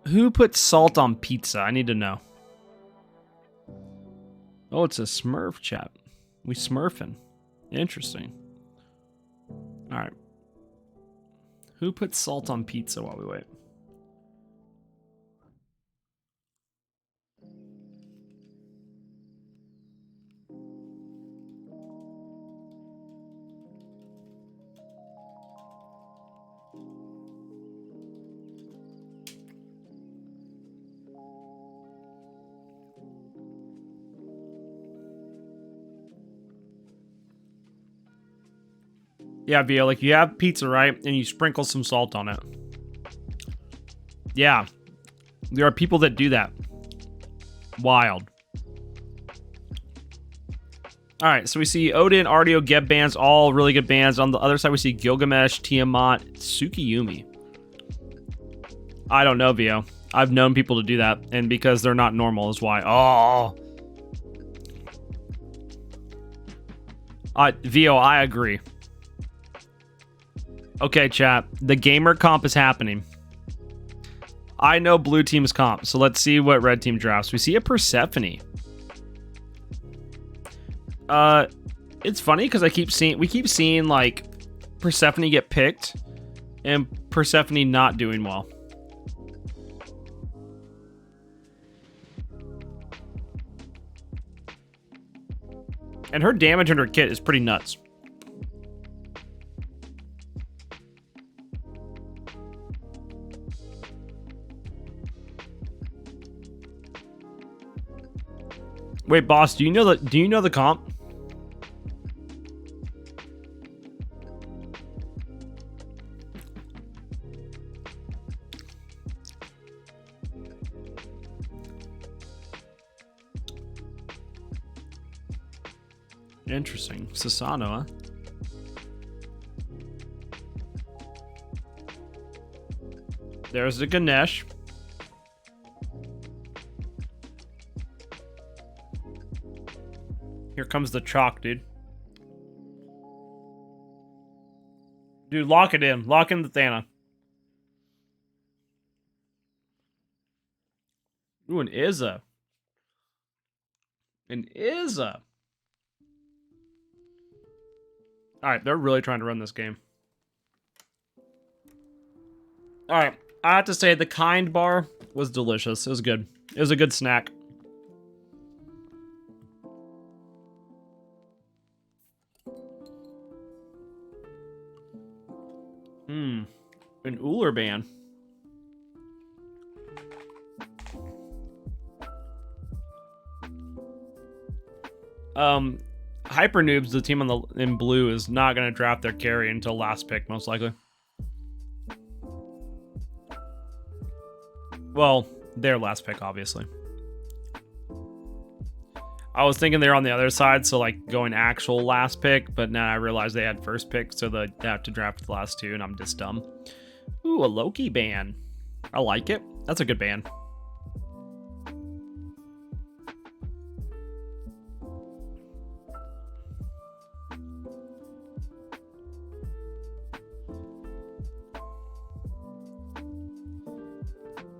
Who put salt on pizza? I need to know. Oh, it's a Smurf chat. We smurfing. Interesting. All right. Who put salt on pizza while we wait? Yeah, Via, like you have pizza, right? And you sprinkle some salt on it. Yeah. There are people that do that. Wild. All right, so we see Odin, Artio, Geb bands, all really good bands. On the other side, we see Gilgamesh, Tiamat, Tsukiyumi. I don't know, Vio. I've known people to do that, and because they're not normal is why. Oh. Vio, I agree. Okay, chat. The gamer comp is happening. I know blue team's comp, so let's see what red team drafts. We see a Persephone. It's funny because we keep seeing like Persephone get picked and Persephone not doing well. And her damage in her kit is pretty nuts. Wait, boss, do you know the comp? Interesting. Sasano, huh? There's the Ganesh. Here comes the chalk, dude. Dude, lock it in. Lock in the Thana. Ooh, an Izza. An Izza. Alright, they're really trying to run this game. Alright, I have to say the Kind bar was delicious. It was good. It was a good snack. An Uller band. HyperNoobs, the team in blue, is not going to draft their carry until last pick, most likely. Well, their last pick, obviously. I was thinking they're on the other side, so like going actual last pick, but now I realized they had first pick, so they have to draft the last two, and I'm just dumb. Ooh, a Loki band. I like it. That's a good band.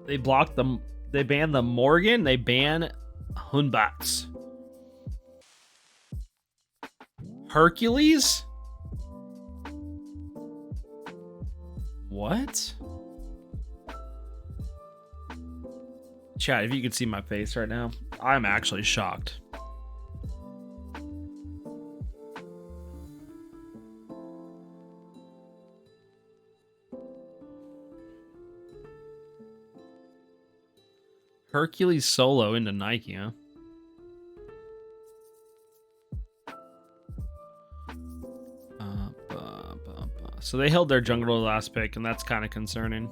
They blocked them. They banned the Morgan. They ban Hunbats. Hercules? What? Chat, if you could see my face right now, I'm actually shocked. Hercules solo into Nike, huh? So they held their jungle to the last pick, and that's kind of concerning.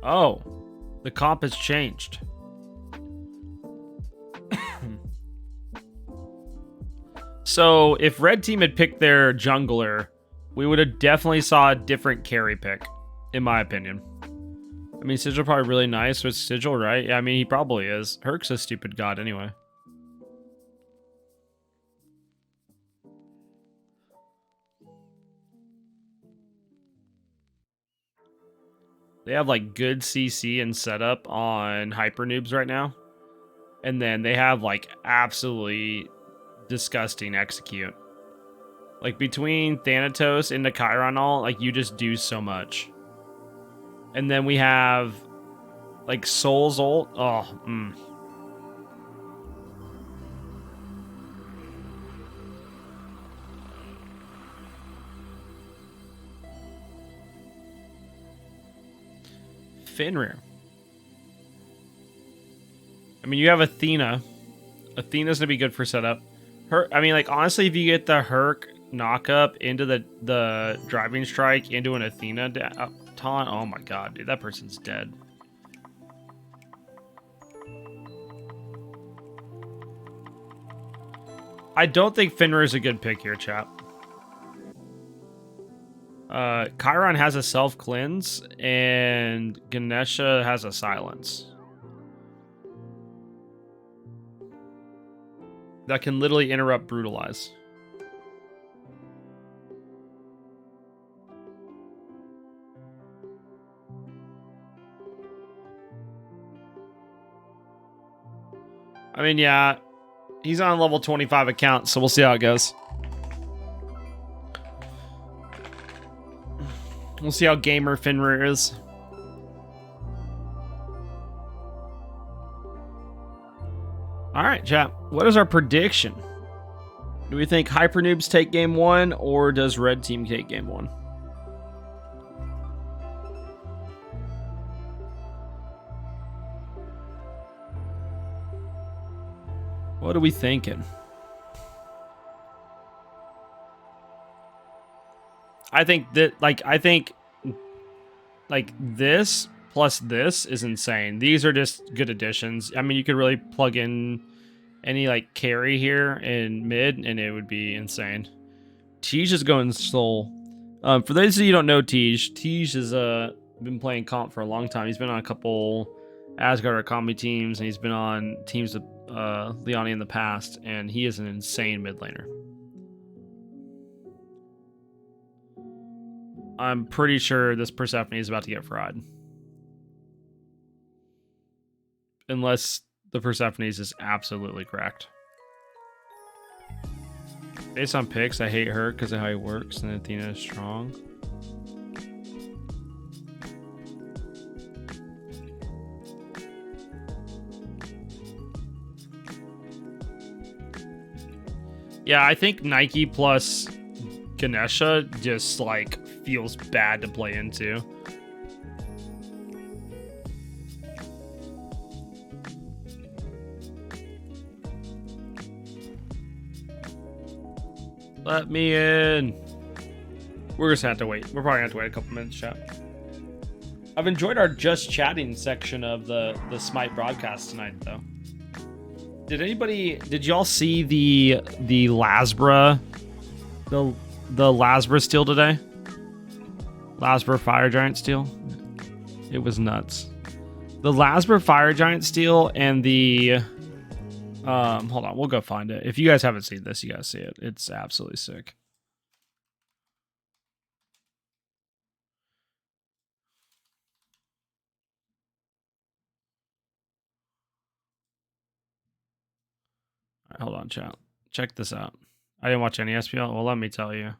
Oh, the comp has changed. So if red team had picked their jungler, we would have definitely saw a different carry pick, in my opinion. I mean, Sigil probably really nice with Sigil, right? Yeah, I mean, he probably is. Herc's a stupid god anyway. They have like good CC and setup on HyperNoobs right now. And then they have like absolutely disgusting execute. Like between Thanatos and the Chiron all, like you just do so much. And then we have like Soul's ult. Oh, Fenrir. I mean, you have Athena. Athena's gonna be good for setup. I mean, like honestly, if you get the Herc knock up into the driving strike into an Athena taunt, oh my god, dude, that person's dead. I don't think Fenrir is a good pick here, chap. Chiron has a self-cleanse, and Ganesha has a silence. That can literally interrupt Brutalize. I mean, yeah, he's on a level 25 account, so we'll see how it goes. We'll see how gamer Fenrir is. All right, chat. What is our prediction? Do we think HyperNoobs take game 1, or does Red Team take game 1? What are we thinking? I think this plus this is insane. These are just good additions. I mean, you could really plug in any like carry here in mid and it would be insane. Tej is going Soul. For those of you who don't know Tej has been playing comp for a long time. He's been on a couple Asgard or combi teams, and he's been on teams with Leoni in the past, and he is an insane mid laner. I'm pretty sure this Persephone is about to get fried. Unless the Persephone is absolutely cracked. Based on picks, I hate her because of how he works, and Athena is strong. Yeah, I think Nike plus Ganesha just like feels bad to play into. Let me in. We're just gonna have to wait. We're probably gonna have to wait a couple minutes, chat. I've enjoyed our just chatting section of the Smite broadcast tonight, though. Did y'all see the Lasbra, the Lasbra steal today? Lasbra Fire Giant steal? It was nuts. The Lasbra Fire Giant steal and the hold on, we'll go find it. If you guys haven't seen this, you gotta see it. It's absolutely sick. All right, hold on, chat. Check this out. I didn't watch any SPL. Well, let me tell you.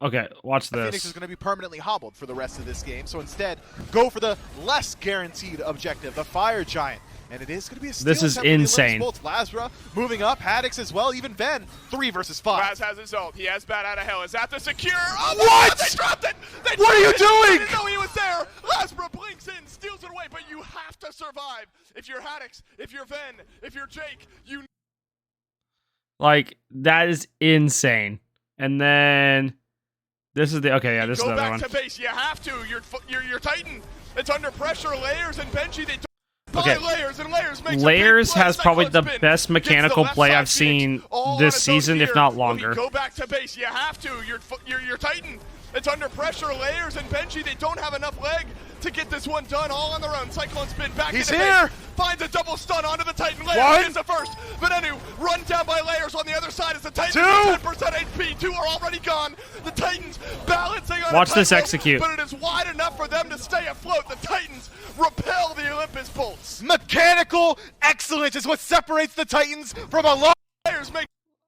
Okay, watch this. Phoenix is going to be permanently hobbled for the rest of this game, so instead, go for the less guaranteed objective, the Fire Giant. And it is going to be a steal. This is insane. Both Lasbra moving up, Haddix as well, even Ben, 3 versus 5. Raz has his ult. He has Bat out of hell. Is that the secure? Oh, what? God, they dropped it! What are you doing? I didn't know he was there. Lasbra blinks in, steals it away, but you have to survive. If you're Haddix, if you're Ven, if you're Jake, you... Like, that is insane. And then... This is the... Okay, yeah, this is the other one. Go back to base. You have to. You're Titan. It's under pressure. Layers and Benji, they... Okay. Layers has probably the best mechanical play I've seen this season, if not longer. Go back to base. You have to. You're Titan. It's under pressure. Layers and Benji, they don't have enough leg to get this one done all on their own. Cyclone spin back into base. Finds a double stun onto the Titan. Layers gets the first. Venenu run down by layers on the other side as the Titans Two. have 10% HP. 2 are already gone. The Titans balancing on Watch a this tightrope, execute. but it is wide enough for them to stay afloat. The Titans repel the Olympus bolts. Mechanical excellence is what separates the Titans from a lot. Layers make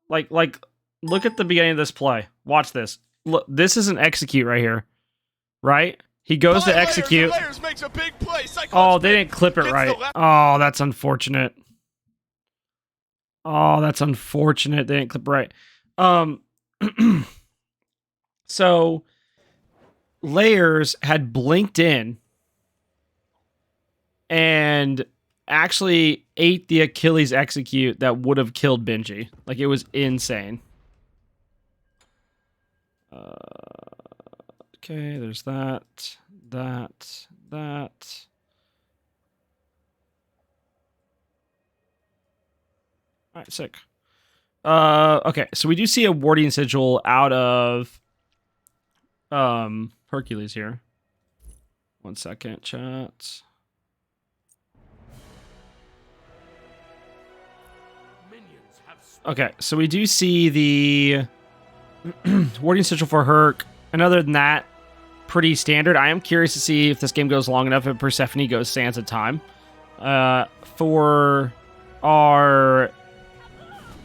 Like, look at the beginning of this play. Watch this. Look, this is an execute right here, right? He goes to execute. Layers makes a big play. Oh, they didn't clip it right. Oh, that's unfortunate. Oh, that's unfortunate. They didn't clip right. So Layers had blinked in and actually ate the Achilles execute that would have killed Benji. Like, it was insane. Okay, there's that. All right, sick. Okay, so we do see a warding sigil out of Hercules here. 1 second, chat. Okay, so we do see the warding sigil for Herc. And other than that, pretty standard. I am curious to see if this game goes long enough if Persephone goes Sands of Time. For our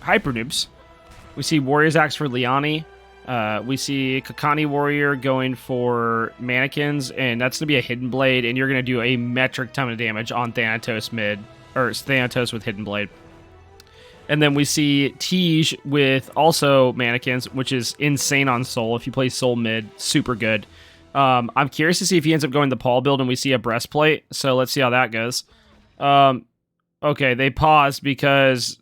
HyperNoobs, we see Warrior's Axe for Liani. We see Kakani Warrior going for Mannequins, and that's going to be a Hidden Blade, and you're going to do a metric ton of damage on Thanatos mid, or Thanatos with Hidden Blade. And then we see Tej with also Mannequins, which is insane on Soul. If you play Soul mid, super good. I'm curious to see if he ends up going the Paul build and we see a breastplate. So let's see how that goes. Okay, they paused because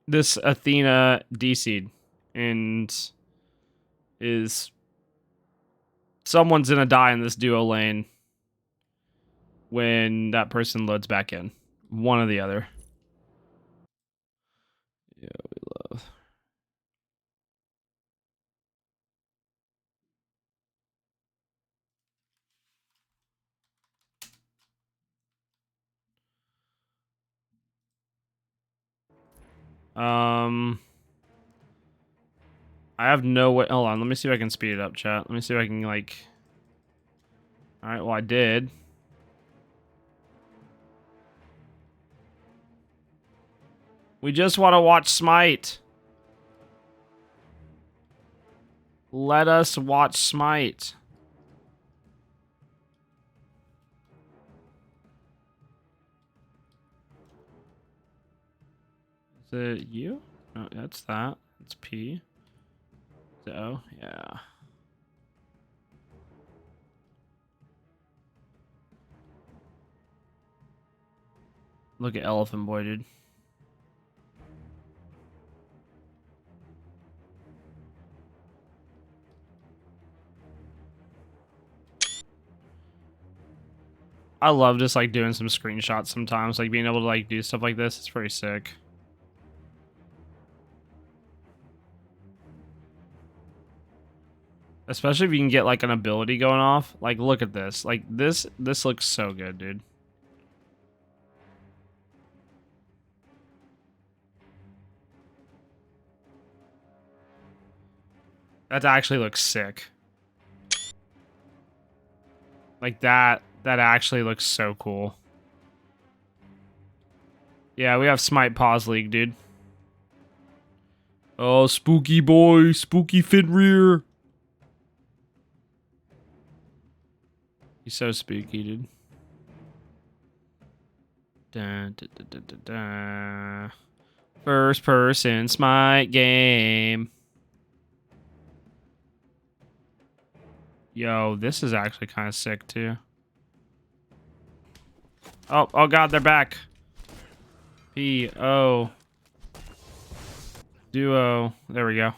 this Athena DC'd and is someone's gonna die in this duo lane when that person loads back in. One or the other. Yeah, we love. I have no way. Hold on, let me see if I can speed it up, chat. Let me see if I can, like. Alright, well, I did. We just want to watch Smite. Let us watch Smite. Is it you? No, that's that. It's P. Is it O? Yeah. Look at Elephant Boy, dude. I love just like doing some screenshots sometimes, like being able to like do stuff like this. It's pretty sick. Especially if you can get like an ability going off. Like, look at this. Like this looks so good, dude. That actually looks sick. Like that actually looks so cool. Yeah, we have Smite Pause League, dude. Oh, spooky boy, spooky Fenrir. He's so spooky, dude. Dun, dun, dun, dun, dun, dun. First person Smite game. Yo, this is actually kind of sick too. Oh god, they're back. P-O. Duo. There we go.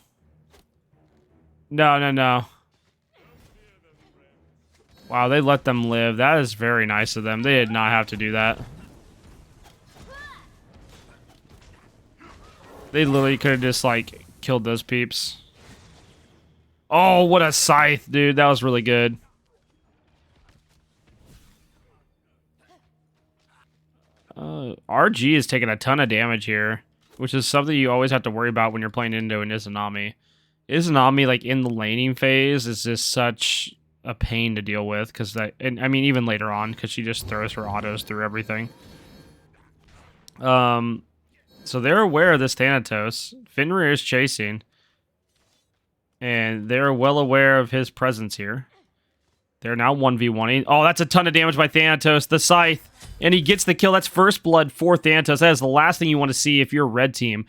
No. Wow, they let them live. That is very nice of them. They did not have to do that. They literally could have just, like, killed those peeps. Oh, what a scythe, dude. That was really good. RG is taking a ton of damage here. which is something you always have to worry about when you're playing Indo and Izanami. Izanami, like, in the laning phase is just such a pain to deal with, because that, and I mean, even later on, because she just throws her autos through everything. So they're aware of this Thanatos. Fenrir is chasing, and they're well aware of his presence here. They're now 1v1ing. Oh, that's a ton of damage by Thanatos, the Scythe, and he gets the kill. That's first blood for Thanatos. That is the last thing you want to see if you're a red team.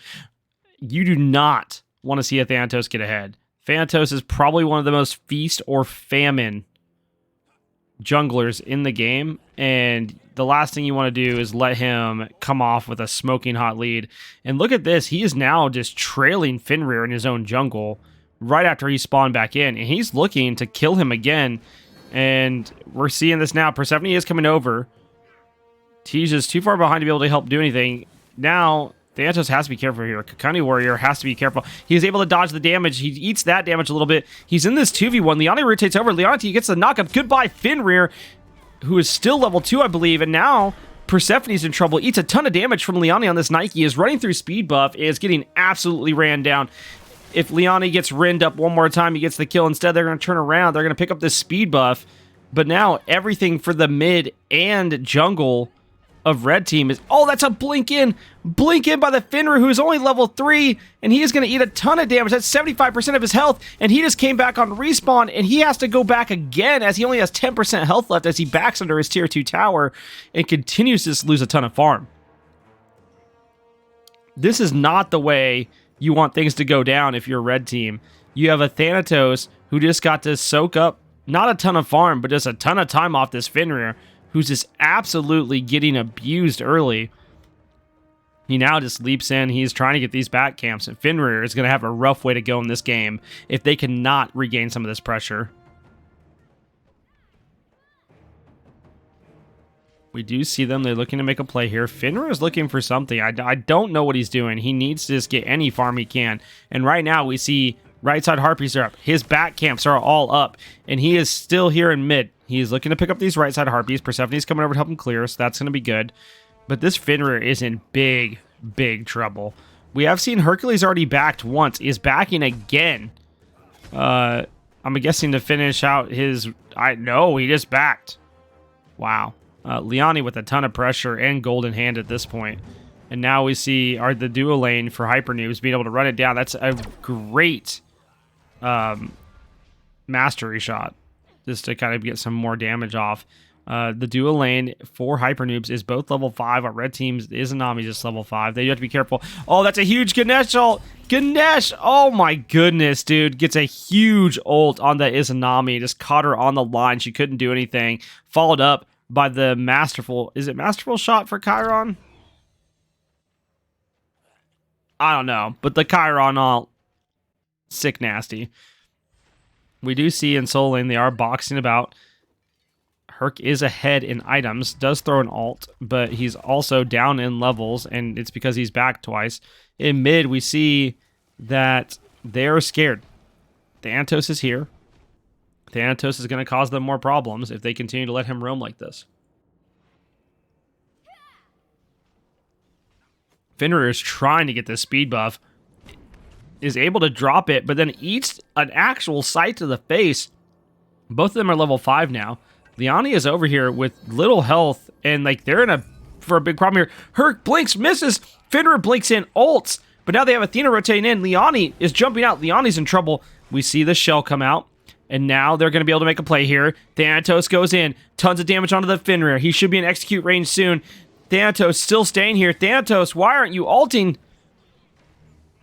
You do not want to see a Thanatos get ahead. Thanatos is probably one of the most feast or famine junglers in the game, and the last thing you want to do is let him come off with a smoking hot lead. And look at this. He is now just trailing Fenrir in his own jungle right after he spawned back in, and he's looking to kill him again. And we're seeing this now. Persephone is coming over. Tej is too far behind to be able to help do anything. Now, Thanatos has to be careful here. Kakani Warrior has to be careful. He's able to dodge the damage. He eats that damage a little bit. He's in this 2v1. Liani rotates over. Liani gets the knockup. Goodbye, Fenrir, who is still level 2, I believe. And now Persephone's in trouble. Eats a ton of damage from Liani on this Nike. Is running through speed buff. Is getting absolutely ran down. If Liani gets rinned up one more time, he gets the kill. Instead, they're going to turn around. They're going to pick up this speed buff. But now everything for the mid and jungle of red team is... Oh, that's a blink in. Blink in by the Fenrir, who's only level 3. And he is going to eat a ton of damage. That's 75% of his health. And he just came back on respawn. And he has to go back again as he only has 10% health left as he backs under his tier 2 tower and continues to lose a ton of farm. This is not the way you want things to go down if you're a red team. You have a Thanatos who just got to soak up not a ton of farm, but just a ton of time off this Fenrir, who's just absolutely getting abused early. He now just leaps in. He's trying to get these back camps, and Fenrir is going to have a rough way to go in this game if they cannot regain some of this pressure. We do see them. They're looking to make a play here. Fenrir is looking for something. I don't know what he's doing. He needs to just get any farm he can. And right now we see right side Harpies are up. His back camps are all up. And he is still here in mid. He's looking to pick up these right side Harpies. Persephone's coming over to help him clear, so that's going to be good. But this Fenrir is in big, big trouble. We have seen Hercules already backed once. Is backing again. I'm guessing to finish out his... No, he just backed. Wow. Liani with a ton of pressure and golden hand at this point. And now we see the duo lane for HyperNoobs being able to run it down. That's a great mastery shot just to kind of get some more damage off. The duo lane for HyperNoobs is both level 5. Our red team's Izanami just level 5. They have to be careful. Oh, that's a huge Ganesh ult. Ganesh, oh my goodness, dude. Gets a huge ult on the Izanami. Just caught her on the line. She couldn't do anything. Followed up by the masterful... Is it masterful shot for Chiron? I don't know. But the Chiron ult, sick nasty. We do see in Soul Lane they are boxing about. Herc is ahead in items. Does throw an ult, but he's also down in levels, and it's because he's back twice. In mid, we see that they're scared. Thanatos is here. Thanatos is going to cause them more problems if they continue to let him roam like this. Fenrir is trying to get this speed buff. Is able to drop it, but then eats an actual sight to the face. Both of them are level 5 now. Liani is over here with little health, and like they're for a big problem here. Herc blinks, misses. Fenrir blinks in, ults. But now they have Athena rotating in. Liani is jumping out. Liani's in trouble. We see the shell come out. And now they're going to be able to make a play here. Thanatos goes in. Tons of damage onto the Fenrir. He should be in execute range soon. Thanatos still staying here. Thanatos, why aren't you ulting?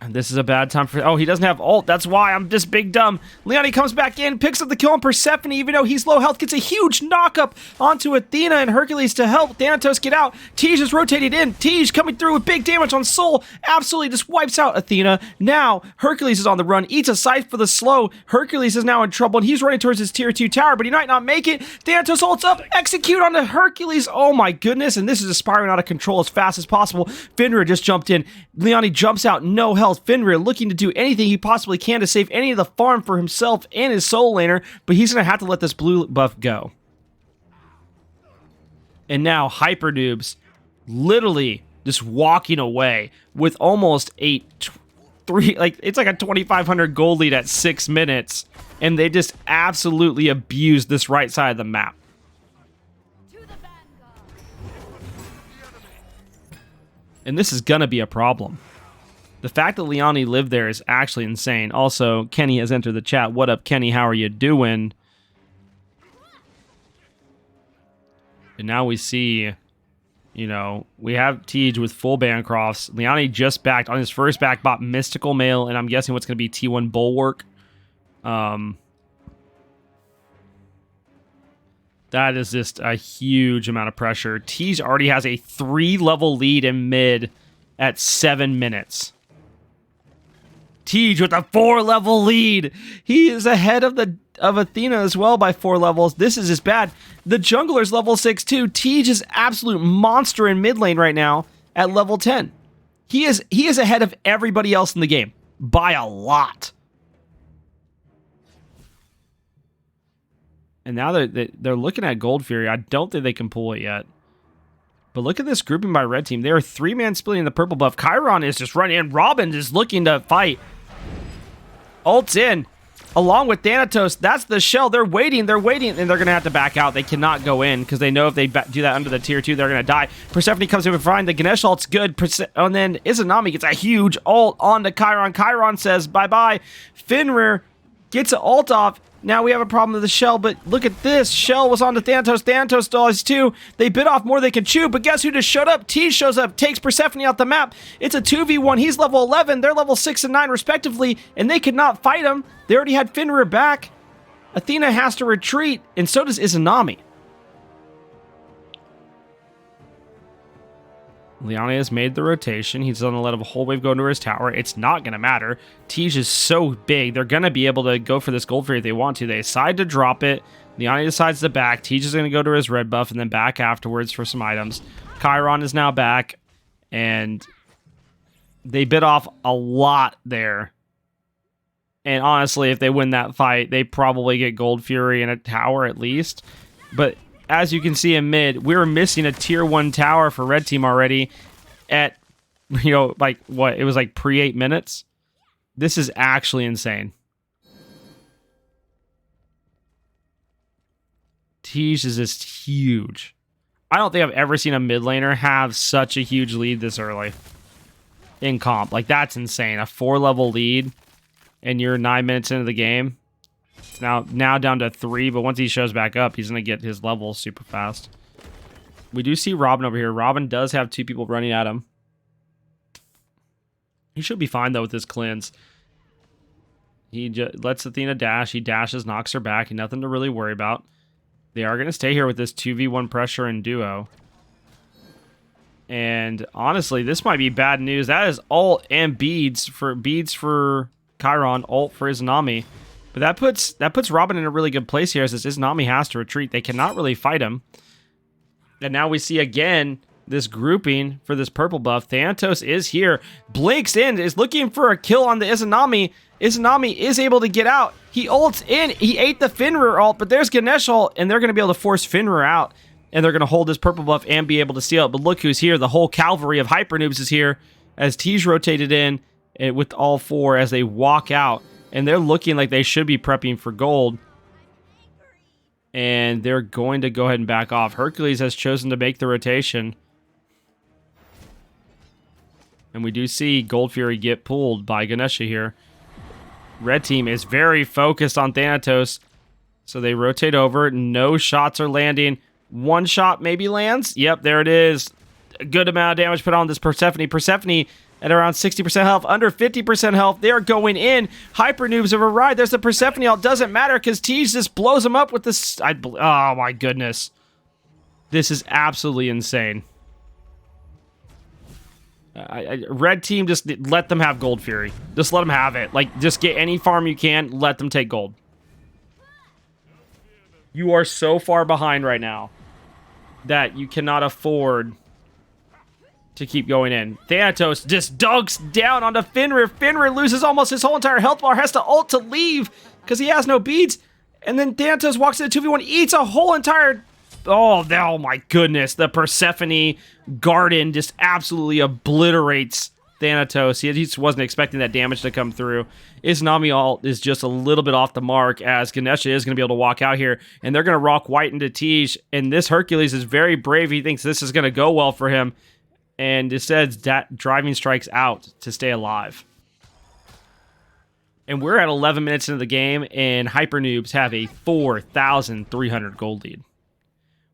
And this is a bad time for... Oh, he doesn't have ult. That's why I'm just big dumb. Liani comes back in, picks up the kill on Persephone, even though he's low health, gets a huge knock-up onto Athena and Hercules to help Thanatos get out. Tej is rotated in. Tej coming through with big damage on Soul. Absolutely just wipes out Athena. Now, Hercules is on the run, eats a scythe for the slow. Hercules is now in trouble, and he's running towards his tier 2 tower, but he might not make it. Thanatos ults up, execute onto Hercules. Oh my goodness, and this is just spiraling out of control as fast as possible. Fenrir just jumped in. Liani jumps out, no health. Fenrir looking to do anything he possibly can to save any of the farm for himself and his soul laner, but he's going to have to let this blue buff go. And now HyperNoobs literally just walking away with almost it's like a 2,500 gold lead at 6 minutes, and they just absolutely abused this right side of the map. And this is gonna be a problem. The fact that Liani lived there is actually insane. Also, Kenny has entered the chat. What up, Kenny? How are you doing? And now we see, you know, we have Tej with full Bancrofts. Liani just backed on his first back, bought Mystical Mail, and I'm guessing what's going to be T1 Bulwark. That is just a huge amount of pressure. Tej already has a 3-level lead in mid at 7 minutes. Tej with a 4-level lead. He is ahead of Athena as well by 4 levels. This is just bad. The jungler's level 6 too. Tej is absolute monster in mid lane right now at level 10. He is ahead of everybody else in the game by a lot. And now they're looking at Gold Fury. I don't think they can pull it yet. But look at this grouping by red team. They are 3-man splitting the purple buff. Chiron is just running in. Robin is looking to fight. Ult's in. Along with Thanatos. That's the shell. They're waiting. And they're going to have to back out. They cannot go in because they know if they do that under the tier 2, they're going to die. Persephone comes in with fine. The Ganesh ult's good. And then Izanami gets a huge ult onto Chiron. Chiron says bye-bye. Fenrir gets an ult off. Now we have a problem with the shell, but look at this. Shell was on to Thanatos. Thanatos does too. They bit off more they can chew, but guess who just showed up? Tej shows up, takes Persephone out the map. It's a 2v1. He's level 11. They're level 6 and 9 respectively, and they could not fight him. They already had Fenrir back. Athena has to retreat, and so does Izanami. Liani has made the rotation. He's going to let a whole wave go into his tower. It's not going to matter. Tej is so big. They're going to be able to go for this gold fairy if they want to. They decide to drop it. Liani decides to back. Tej is going to go to his red buff and then back afterwards for some items. Chiron is now back. And they bit off a lot there. And honestly, if they win that fight, they probably get Gold Fury and a tower at least. But as you can see in mid, we were missing a tier 1 tower for red team already at, you know, like what? It was like pre-8 minutes. This is actually insane. Tej is just huge. I don't think I've ever seen a mid laner have such a huge lead this early in comp. Like, that's insane. A 4-level lead and you're 9 minutes into the game. Now down to 3, but once he shows back up, he's going to get his level super fast. We do see Robin over here. Robin does have 2 people running at him. He should be fine, though, with this cleanse. He lets Athena dash. He dashes, knocks her back. Nothing to really worry about. They are going to stay here with this 2v1 pressure and duo. And honestly, this might be bad news. That is ult and beads for Chiron, ult for Izanami. But that puts Robin in a really good place here, as Izanami has to retreat. They cannot really fight him. And now we see again this grouping for this purple buff. Thanatos is here, blinks in, is looking for a kill on the Izanami. Izanami is able to get out. He ults in. He ate the Fenrir ult, but there's Ganesh ult, and they're going to be able to force Fenrir out, and they're going to hold this purple buff and be able to steal it. But look who's here. The whole cavalry of HyperNoobs is here, as Tej rotated in with all 4 as they walk out. And they're looking like they should be prepping for gold. And they're going to go ahead and back off. Hercules has chosen to make the rotation. And we do see Gold Fury get pulled by Ganesha here. Red team is very focused on Thanatos. So they rotate over. No shots are landing. 1 shot maybe lands. Yep, there it is. A good amount of damage put on this Persephone. Persephone at around 60% health, under 50% health. They are going in. HyperNoobs have arrived. There's the Persephone ult. Doesn't matter because Tej just blows them up with this. Oh my goodness. This is absolutely insane. Red team, just let them have Gold Fury. Just let them have it. Like, just get any farm you can. Let them take gold. You are so far behind right now that you cannot afford to keep going in. Thanatos just dunks down onto Fenrir. Fenrir loses almost his whole entire health bar, has to ult to leave because he has no beads. And then Thanatos walks into 2v1, eats a whole entire oh my goodness. The Persephone Garden just absolutely obliterates Thanatos. He just wasn't expecting that damage to come through. Izanami ult is just a little bit off the mark, as Ganesha is going to be able to walk out here, and they're going to rock white into Tej, and this Hercules is very brave. He thinks this is going to go well for him, and instead driving strikes out to stay alive. And we're at 11 minutes into the game, and HyperNoobs have a 4,300 gold lead.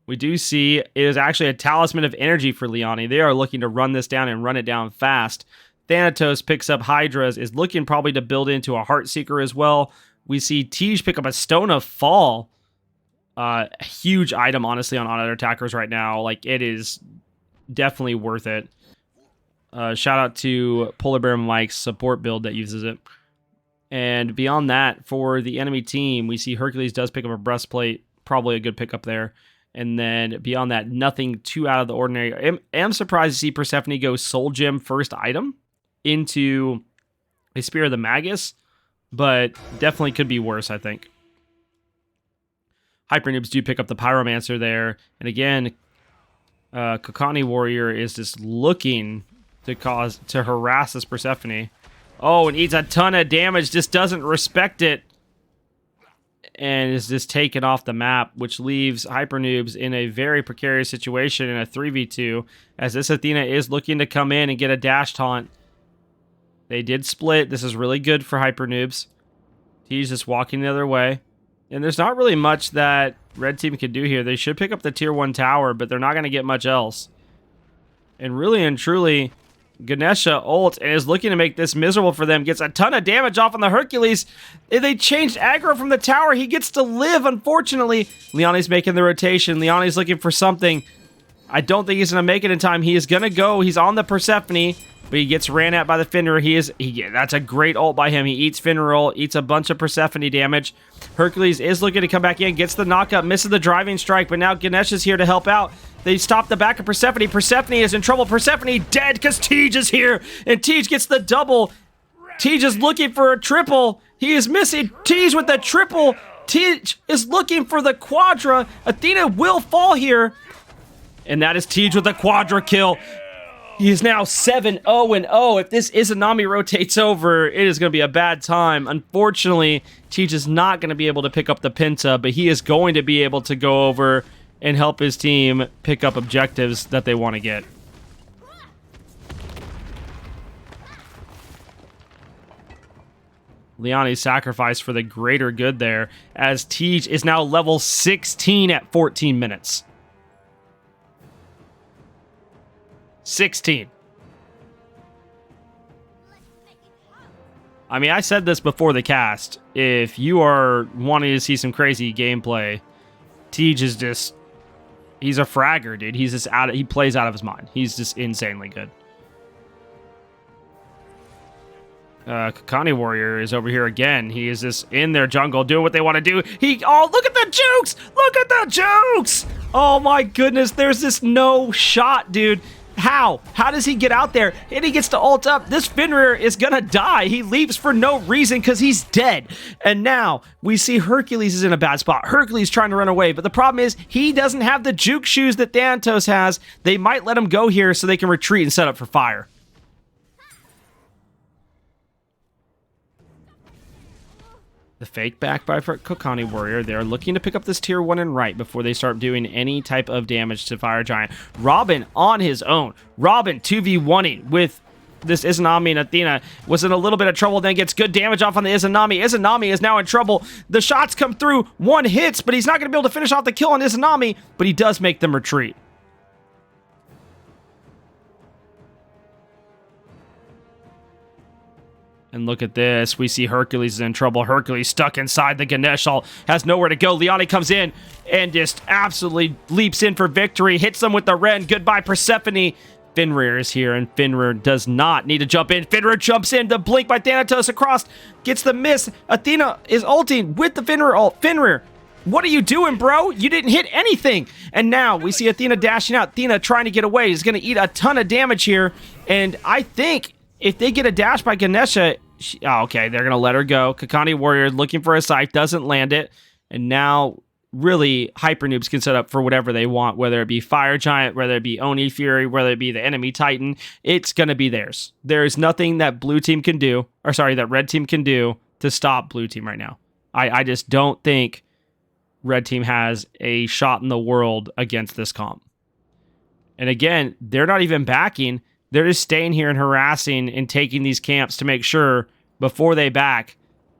We do see it is actually a talisman of energy for Liani. They are looking to run this down and run it down fast. Thanatos picks up Hydras, is looking probably to build into a Heartseeker as well. We see Tej pick up a Stone of Fall. A huge item, honestly, on auto attackers right now. Like, it is definitely worth it. Shout out to Polar Bear Mike's support build that uses it. And beyond that, for the enemy team, we see Hercules does pick up a breastplate. Probably a good pickup there. And then beyond that, nothing too out of the ordinary. I'm surprised to see Persephone go Soul Gem first item into a Spear of the Magus, but definitely could be worse, I think. HyperNoobs do pick up the Pyromancer there. And again, Kokani Warrior is just looking to harass this Persephone. Oh, and eats a ton of damage, just doesn't respect it, and is just taken off the map, which leaves HyperNoobs in a very precarious situation in a 3v2, as this Athena is looking to come in and get a dash taunt. They did split. This is really good for HyperNoobs. He's just walking the other way. And there's not really much that Red Team can do here. They should pick up the tier 1 tower, but they're not going to get much else. And really and truly, Ganesha ult and is looking to make this miserable for them. Gets a ton of damage off on the Hercules. If they changed aggro from the tower, he gets to live, unfortunately. Liani's making the rotation. Liani's looking for something. I don't think he's going to make it in time. He is going to go. He's on the Persephone, but he gets ran at by the Fenrir. That's a great ult by him. He eats Fenrir ult, eats a bunch of Persephone damage. Hercules is looking to come back in, gets the knockup, misses the driving strike, but now Ganesha's here to help out. They stop the back of Persephone. Persephone is in trouble. Persephone dead because Tej is here, and Tej gets the double. Tej is looking for a triple. He is missing. Tej with the triple. Tej is looking for the quadra. Athena will fall here, and that is Tej with the quadra kill. He is now 7-0-0. If this Izanami rotates over, it is going to be a bad time. Unfortunately, Tej is not going to be able to pick up the Penta, but he is going to be able to go over and help his team pick up objectives that they want to get. Liani's sacrifice for the greater good there, as Tej is now level 16 at 14 minutes. 16. I mean, I said this before the cast. If you are wanting to see some crazy gameplay, Tej is just... He's a fragger, dude. He's just he plays out of his mind. He's just insanely good. Kokani Warrior is over here again. He is just in their jungle doing what they want to do. Oh, look at the jukes! Look at the jukes! Oh my goodness, there's this no shot, dude. How? How does he get out there? And he gets to ult up. This Fenrir is gonna die. He leaps for no reason because he's dead. And now we see Hercules is in a bad spot. Hercules trying to run away, but the problem is he doesn't have the juke shoes that Thanatos has. They might let him go here so they can retreat and set up for fire. The fake back by Kokani Warrior. They're looking to pick up this tier 1 and right before they start doing any type of damage to Fire Giant. Robin on his own. Robin 2v1ing with this Izanami, and Athena was in a little bit of trouble, then gets good damage off on the Izanami. Izanami is now in trouble. The shots come through. One hits, but he's not going to be able to finish off the kill on Izanami, but he does make them retreat. And look at this. We see Hercules is in trouble. Hercules stuck inside the Ganesh ult. Has nowhere to go. Liani comes in and just absolutely leaps in for victory. Hits them with the Ren. Goodbye, Persephone. Fenrir is here, and Fenrir does not need to jump in. Fenrir jumps in. The blink by Thanatos across. Gets the miss. Athena is ulting with the Fenrir ult. Fenrir, what are you doing, bro? You didn't hit anything. And now we see Athena dashing out. Athena trying to get away. He's going to eat a ton of damage here. And I think if they get a dash by Ganesha... okay, they're going to let her go. Kokani Warrior looking for a scythe, doesn't land it. And now really HyperNoobs can set up for whatever they want, whether it be Fire Giant, whether it be Oni Fury, whether it be the enemy Titan. It's going to be theirs. There is nothing that blue team can do, or sorry, that red team can do to stop blue team right now. I just don't think red team has a shot in the world against this comp. And again, they're not even backing. They're just staying here and harassing and taking these camps to make sure before they back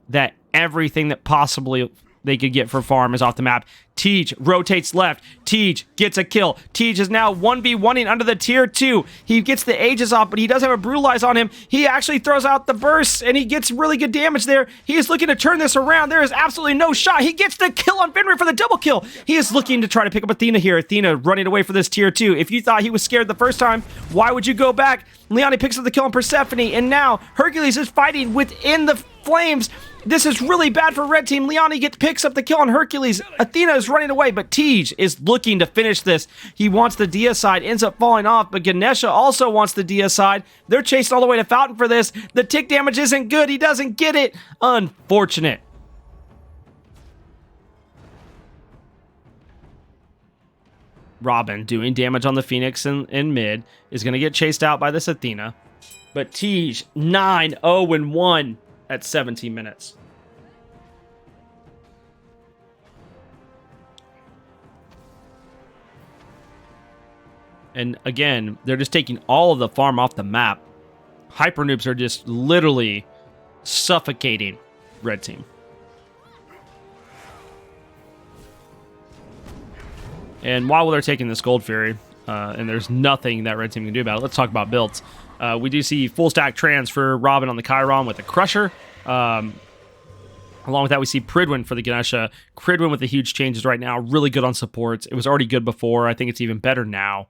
that everything that possibly they could get for farm is off the map. Tej rotates left. Tej gets a kill. Tej is now 1v1ing under the tier 2. He gets the Aegis off, but he does have a Brutalize on him. He actually throws out the bursts, and he gets really good damage there. He is looking to turn this around. There is absolutely no shot. He gets the kill on Fenrir for the double kill. He is looking to try to pick up Athena here. Athena running away for this tier 2. If you thought he was scared the first time, why would you go back? Leonie picks up the kill on Persephone, and now Hercules is fighting within the flames. This is really bad for red team. Leonie picks up the kill on Hercules. Athena is running away, but Tej is looking to finish this. He wants the deicide, ends up falling off, but Ganesha also wants the deicide. They're chasing all the way to Fountain for this. The tick damage isn't good. He doesn't get it. Unfortunate. Robin doing damage on the Phoenix in mid is going to get chased out by this Athena. But Tej 9-0-1 at 17 minutes. And again, they're just taking all of the farm off the map. HyperNoobs are just literally suffocating red team. And while they're taking this Gold Fury, and there's nothing that red team can do about it, let's talk about builds. We do see full stack trans for Robin on the Chiron with the Crusher. Along with that, we see Pridwin for the Ganesha. Pridwin with the huge changes right now. Really good on supports. It was already good before. I think it's even better now.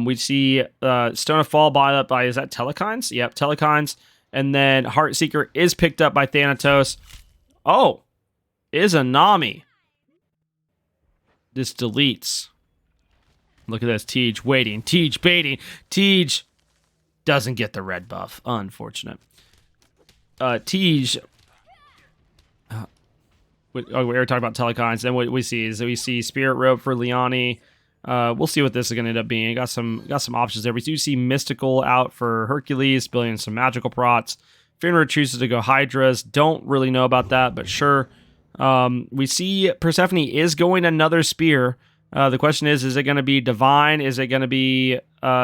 We see Stone of Fall by, is that Telekines? Yep, Telekines. And then Heartseeker is picked up by Thanatos. Oh, Izanami. This deletes. Look at this. Tej waiting. Tej baiting. Tej doesn't get the red buff. Unfortunate. Tej. We were talking about Telekines. Then what we see is that we see Spirit Rope for Leonie. We'll see what this is going to end up being. Got some options there. We do see Mystical out for Hercules, building some magical prots. Fenrir chooses to go Hydras. Don't really know about that, but sure. We see Persephone is going another spear. The question is it going to be Divine? Is it going to be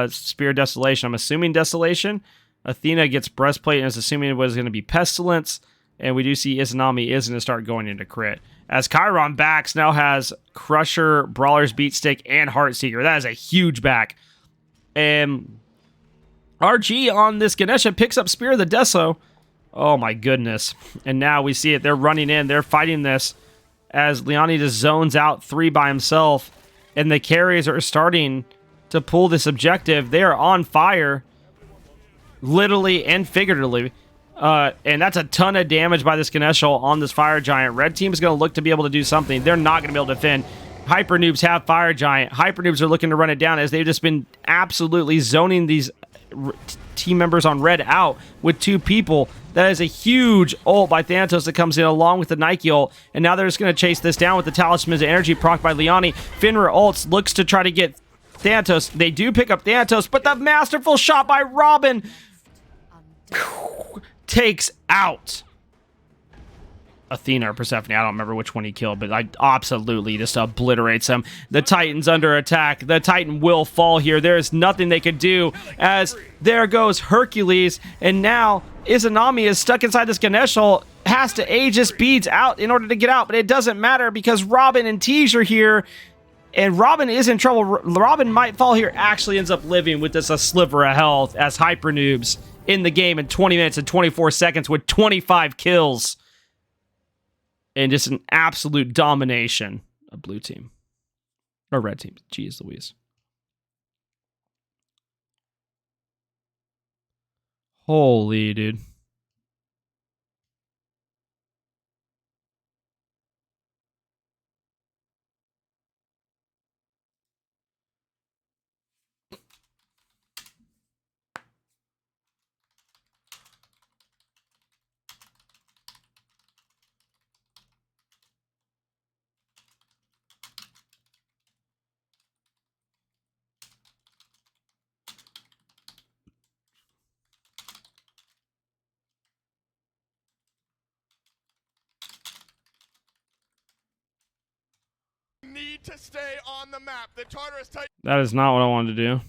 Spear Desolation? I'm assuming Desolation. Athena gets Breastplate and is assuming it was going to be Pestilence. And we do see Izanami is going to start going into crit. As Chiron backs, now has Crusher, Brawler's Beat Stick, and Heartseeker. That is a huge back. And RG on this Ganesha picks up Spear of the Deso. Oh my goodness. And now we see it. They're running in. They're fighting this as Leonie just zones out 3 by himself. And the carries are starting to pull this objective. They are on fire. Literally and figuratively. And that's a ton of damage by this Ganesha on this Fire Giant. Red team is going to look to be able to do something. They're not going to be able to defend. HyperNoobs have Fire Giant. HyperNoobs are looking to run it down as they've just been absolutely zoning these team members on red out with 2 people. That is a huge ult by Thanatos that comes in along with the Nike ult. And now they're just going to chase this down with the Talisman's Energy proc by Leonie. Fenrir ults, looks to try to get Thanatos. They do pick up Thanatos, but the masterful shot by Robin takes out Athena or Persephone. I don't remember which one he killed, but I absolutely just obliterates him. The Titan's under attack. The Titan will fall here. There is nothing they could do as there goes Hercules, and now Izanami is stuck inside this Ganesha, has to Aegis beads out in order to get out, but it doesn't matter because Robin and Tej are here, and Robin is in trouble. Robin might fall here, actually ends up living with just a sliver of health as HyperNoobs in the game in 20 minutes and 24 seconds with 25 kills. And just an absolute domination of blue team. Or red team. Jeez Louise. Holy dude. to stay on the map. The Tartarus Titan. That is not what I wanted to do.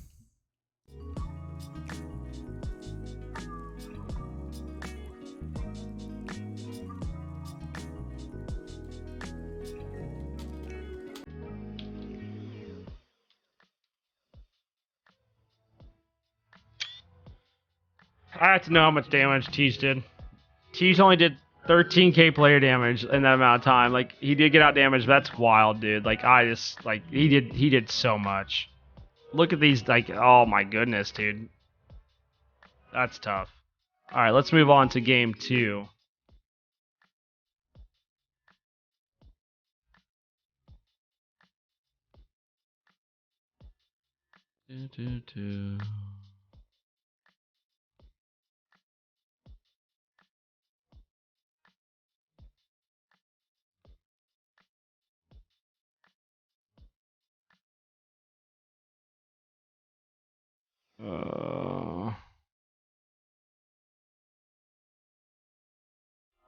I have to know how much damage Teach did. Teach only did 13k player damage in that amount of time. Like, he did get out damage, but that's wild, dude. Like, he did so much. Look at these, like, oh my goodness, dude. That's tough. Alright, let's move on to game 2.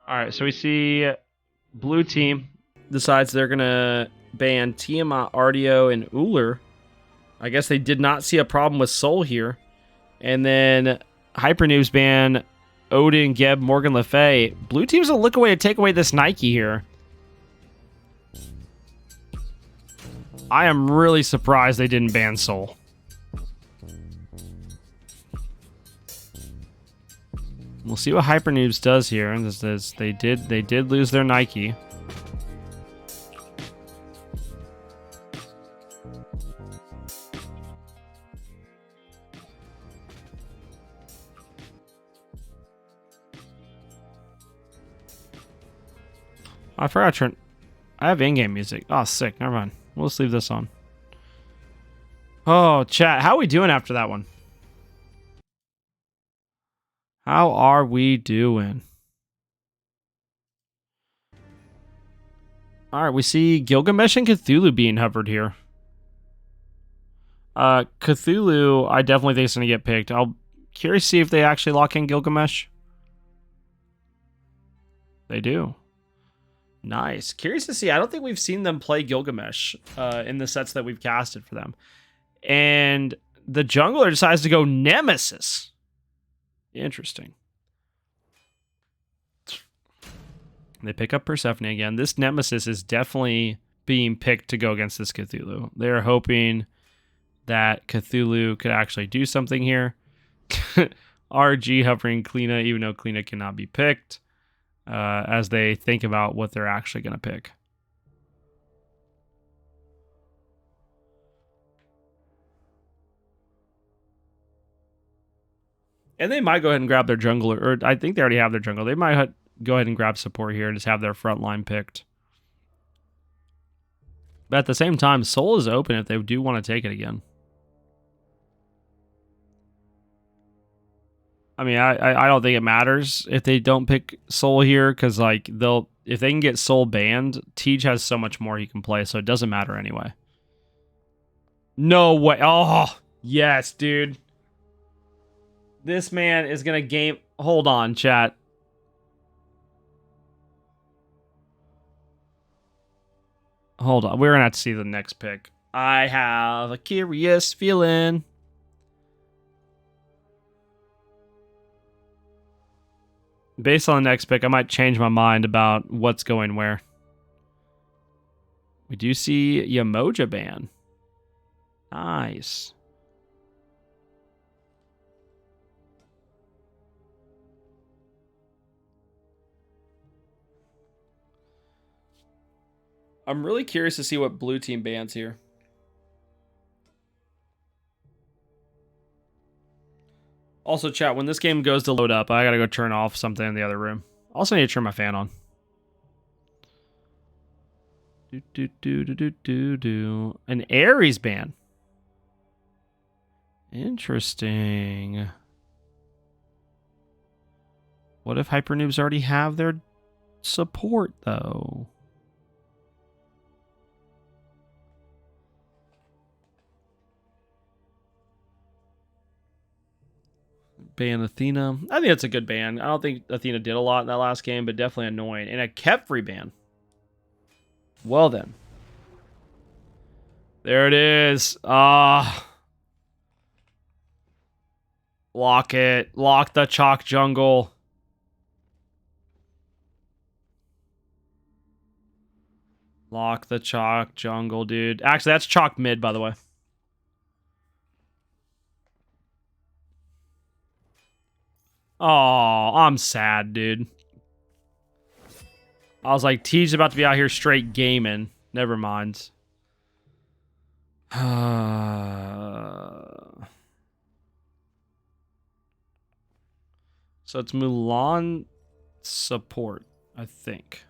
Alright, so we see blue team decides they're gonna ban Tiamat, Artio, and Uller. I guess they did not see a problem with Soul here. And then HyperNoobs ban Odin, Geb, Morgan Le Fay. Blue team's gonna look away to take away this Nike here. I am really surprised they didn't ban Soul. We'll see what HyperNoobs does here. And they did lose their Nike. I forgot to turn. I have in-game music. Oh, sick. Never mind. We'll just leave this on. Oh, chat. How are we doing after that one? How are we doing? Alright, we see Gilgamesh and Cthulhu being hovered here. Cthulhu, I definitely think is going to get picked. I'll curious to see if they actually lock in Gilgamesh. They do. Nice. Curious to see. I don't think we've seen them play Gilgamesh in the sets that we've casted for them. And the jungler decides to go Nemesis. Interesting. They pick up Persephone again. This Nemesis is definitely being picked to go against this Cthulhu. They're hoping that Cthulhu could actually do something here. RG hovering Kleena, even though Kleena cannot be picked, as they think about what they're actually going to pick. And they might go ahead and grab their jungler, or I think they already have their jungler. They might go ahead and grab support here and just have their front line picked. But at the same time, Soul is open if they do want to take it again. I mean, I don't think it matters if they don't pick Soul here, because like if they can get Soul banned, Tej has so much more he can play, so it doesn't matter anyway. No way! Oh yes, dude. This man is gonna game. Hold on, chat. Hold on, we're gonna have to see the next pick. I have a curious feeling. Based on the next pick, I might change my mind about what's going where. We do see Yamoja ban. Nice. I'm really curious to see what blue team bans here. Also, chat, when this game goes to load up, I gotta go turn off something in the other room. Also need to turn my fan on. An Ares ban. Interesting. What if HyperNoobs already have their support, though? Ban Athena. I think that's a good ban. I don't think Athena did a lot in that last game, but definitely annoying. And a Kefri ban. Well then. There it is. Lock it. Lock the chalk jungle. Lock the chalk jungle, dude. Actually, that's chalk mid, by the way. Oh, I'm sad, dude. I was like, T's about to be out here straight gaming. Never mind. So it's Mulan support, I think.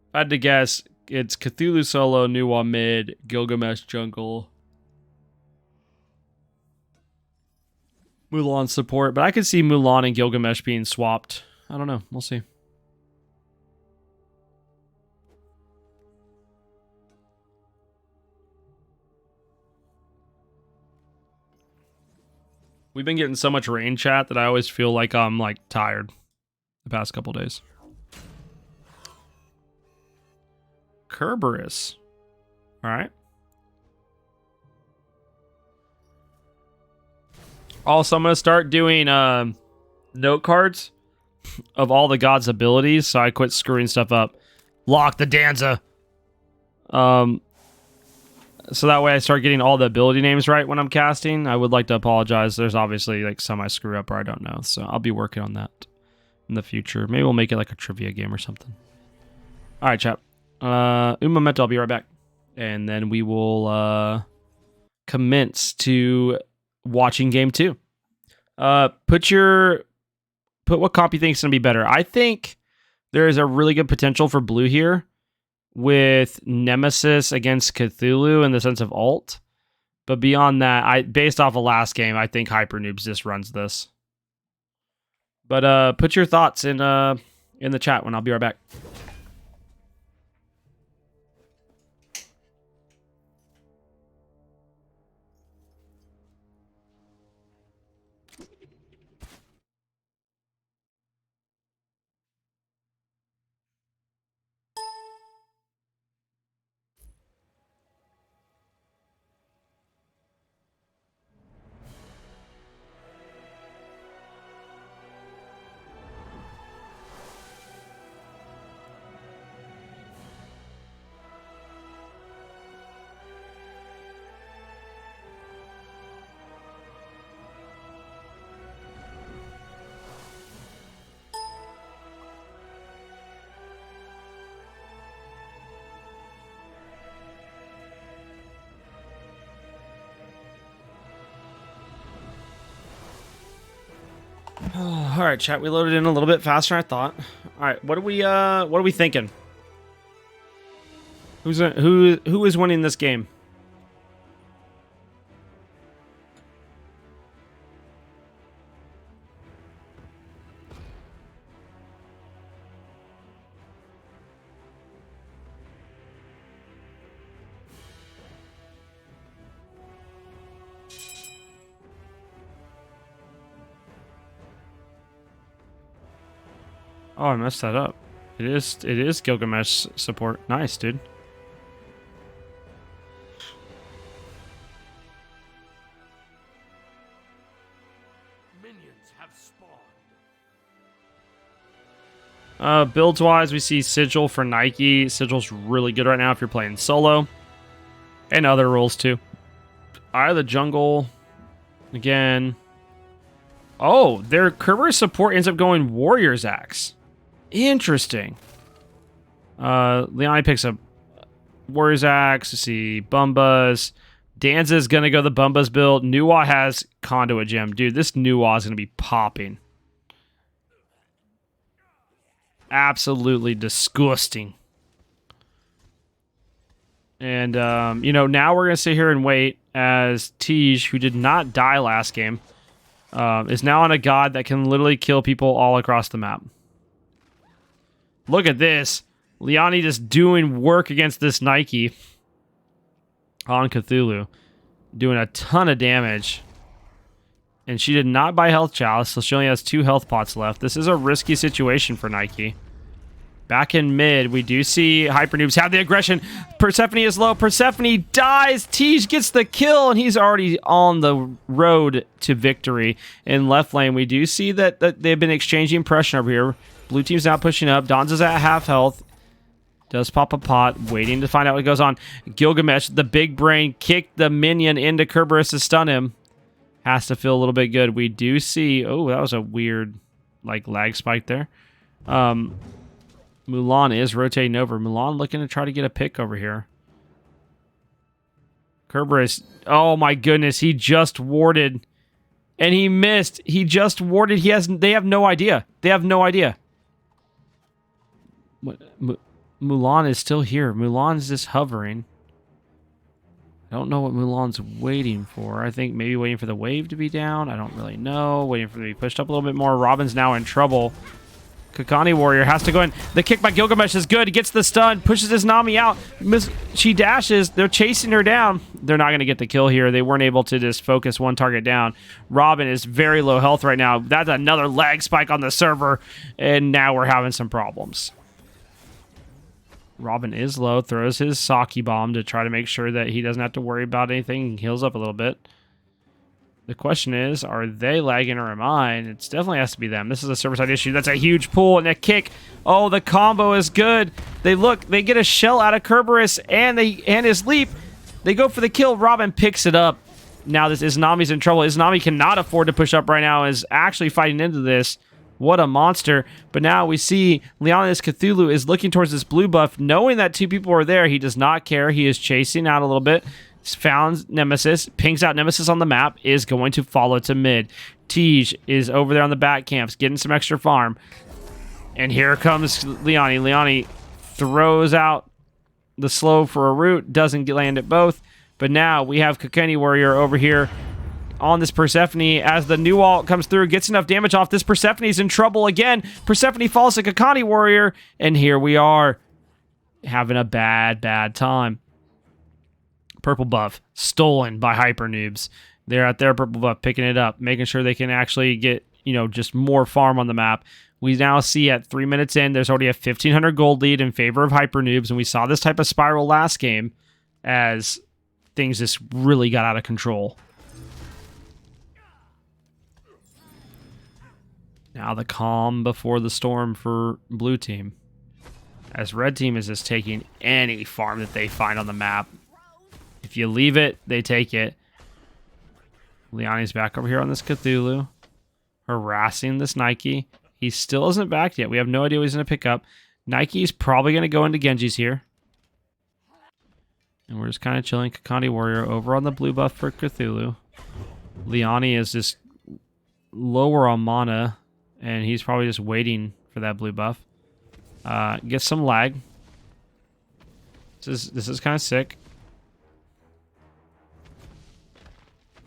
If I had to guess, it's Cthulhu solo, Nuwa mid, Gilgamesh jungle, Mulan support. But I could see Mulan and Gilgamesh being swapped. I don't know. We'll see. We've been getting so much rain chat that I always feel like I'm like tired the past couple days. Kerberos. All right. Also, I'm going to start doing note cards of all the gods' abilities, so I quit screwing stuff up. Lock the Danza. So that way I start getting all the ability names right when I'm casting. I would like to apologize. There's obviously like some I screw up or I don't know, so I'll be working on that in the future. Maybe we'll make it like a trivia game or something. All right, chat. Un momento, I'll be right back. And then we will commence to watching game 2. Put what comp you think is going to be better. I think there is a really good potential for blue here with Nemesis against Cthulhu in the sense of ult. But beyond that, based off of last game, I think HyperNoobs just runs this. But put your thoughts in the chat when I'll be right back. All right, chat. We loaded in a little bit faster than I thought. All right, what are we thinking? Who is winning this game? Oh, I messed that up. It is Gilgamesh support. Nice, dude. Minions have spawned. Builds wise, we see Sigil for Nike. Sigil's really good right now if you're playing solo. And other roles too. Eye of the Jungle. Again. Oh, their Kerberos support ends up going Warrior's Axe. Interesting. Leoni picks up Warrior's Axe. You see Bumbas. Danza's gonna go the Bumbas build. Nuwa has Conduit Gem. Dude, this Nuwa is gonna be popping. Absolutely disgusting. And, now we're gonna sit here and wait as Tej, who did not die last game, is now on a god that can literally kill people all across the map. Look at this. Leoni just doing work against this Nike on Cthulhu. Doing a ton of damage. And she did not buy Health Chalice, so she only has 2 health pots left. This is a risky situation for Nike. Back in mid, we do see HyperNoobs have the aggression. Persephone is low. Persephone dies. Tej gets the kill, and he's already on the road to victory. In left lane, we do see that they've been exchanging pressure over here. Blue team's now pushing up. Donza's at half health. Does pop a pot, waiting to find out what goes on. Gilgamesh, the big brain, kicked the minion into Kerberos to stun him. Has to feel a little bit good. We do see... Oh, that was a weird, like, lag spike there. Mulan is rotating over. Mulan looking to try to get a pick over here. Kerberos, oh my goodness, he just warded. And he missed. He just warded. They have no idea. They have no idea. Mulan is still here. Mulan's just hovering. I don't know what Mulan's waiting for. I think maybe waiting for the wave to be down. I don't really know. Waiting for it to be pushed up a little bit more. Robin's now in trouble. Kakani Warrior has to go in. The kick by Gilgamesh is good. He gets the stun. Pushes his Nami out. She dashes. They're chasing her down. They're not going to get the kill here. They weren't able to just focus one target down. Robin is very low health right now. That's another lag spike on the server. And now we're having some problems. Robin is low. Throws his Saki bomb to try to make sure that he doesn't have to worry about anything. He heals up a little bit. The question is, are they lagging or am I? And it definitely has to be them. This is a server-side issue. That's a huge pull and a kick. Oh, the combo is good. They get a shell out of Kerberos and his leap. They go for the kill. Robin picks it up. Now this Izanami's in trouble. Izanami cannot afford to push up right now. Is actually fighting into this. What a monster. But now we see Leonidas Cthulhu is looking towards this blue buff, knowing that two people are there. He does not care. He is chasing out a little bit. Found Nemesis, pings out Nemesis on the map, is going to follow to mid. Tej is over there on the back camps, getting some extra farm. And here comes Leone. Leone throws out the slow for a root, doesn't land at both. But now we have Kakani Warrior over here on this Persephone as the new ult comes through, gets enough damage off. This Persephone's in trouble again. Persephone falls to Kakani Warrior, and here we are having a bad time. Purple buff stolen by HyperNoobs. They're at their purple buff picking it up, making sure they can actually get, just more farm on the map. We now see at 3 minutes in, there's already a 1,500 gold lead in favor of HyperNoobs, and we saw this type of spiral last game as things just really got out of control. Now the calm before the storm for blue team, as red team is just taking any farm that they find on the map. If you leave it, they take it. Leone's back over here on this Cthulhu, harassing this Nike. He still isn't back yet. We have no idea what he's going to pick up. Nike's probably going to go into Genji's here. And we're just kind of chilling. Kakani Warrior over on the blue buff for Cthulhu. Leone is just lower on mana, and he's probably just waiting for that blue buff. Get some lag. This is kind of sick.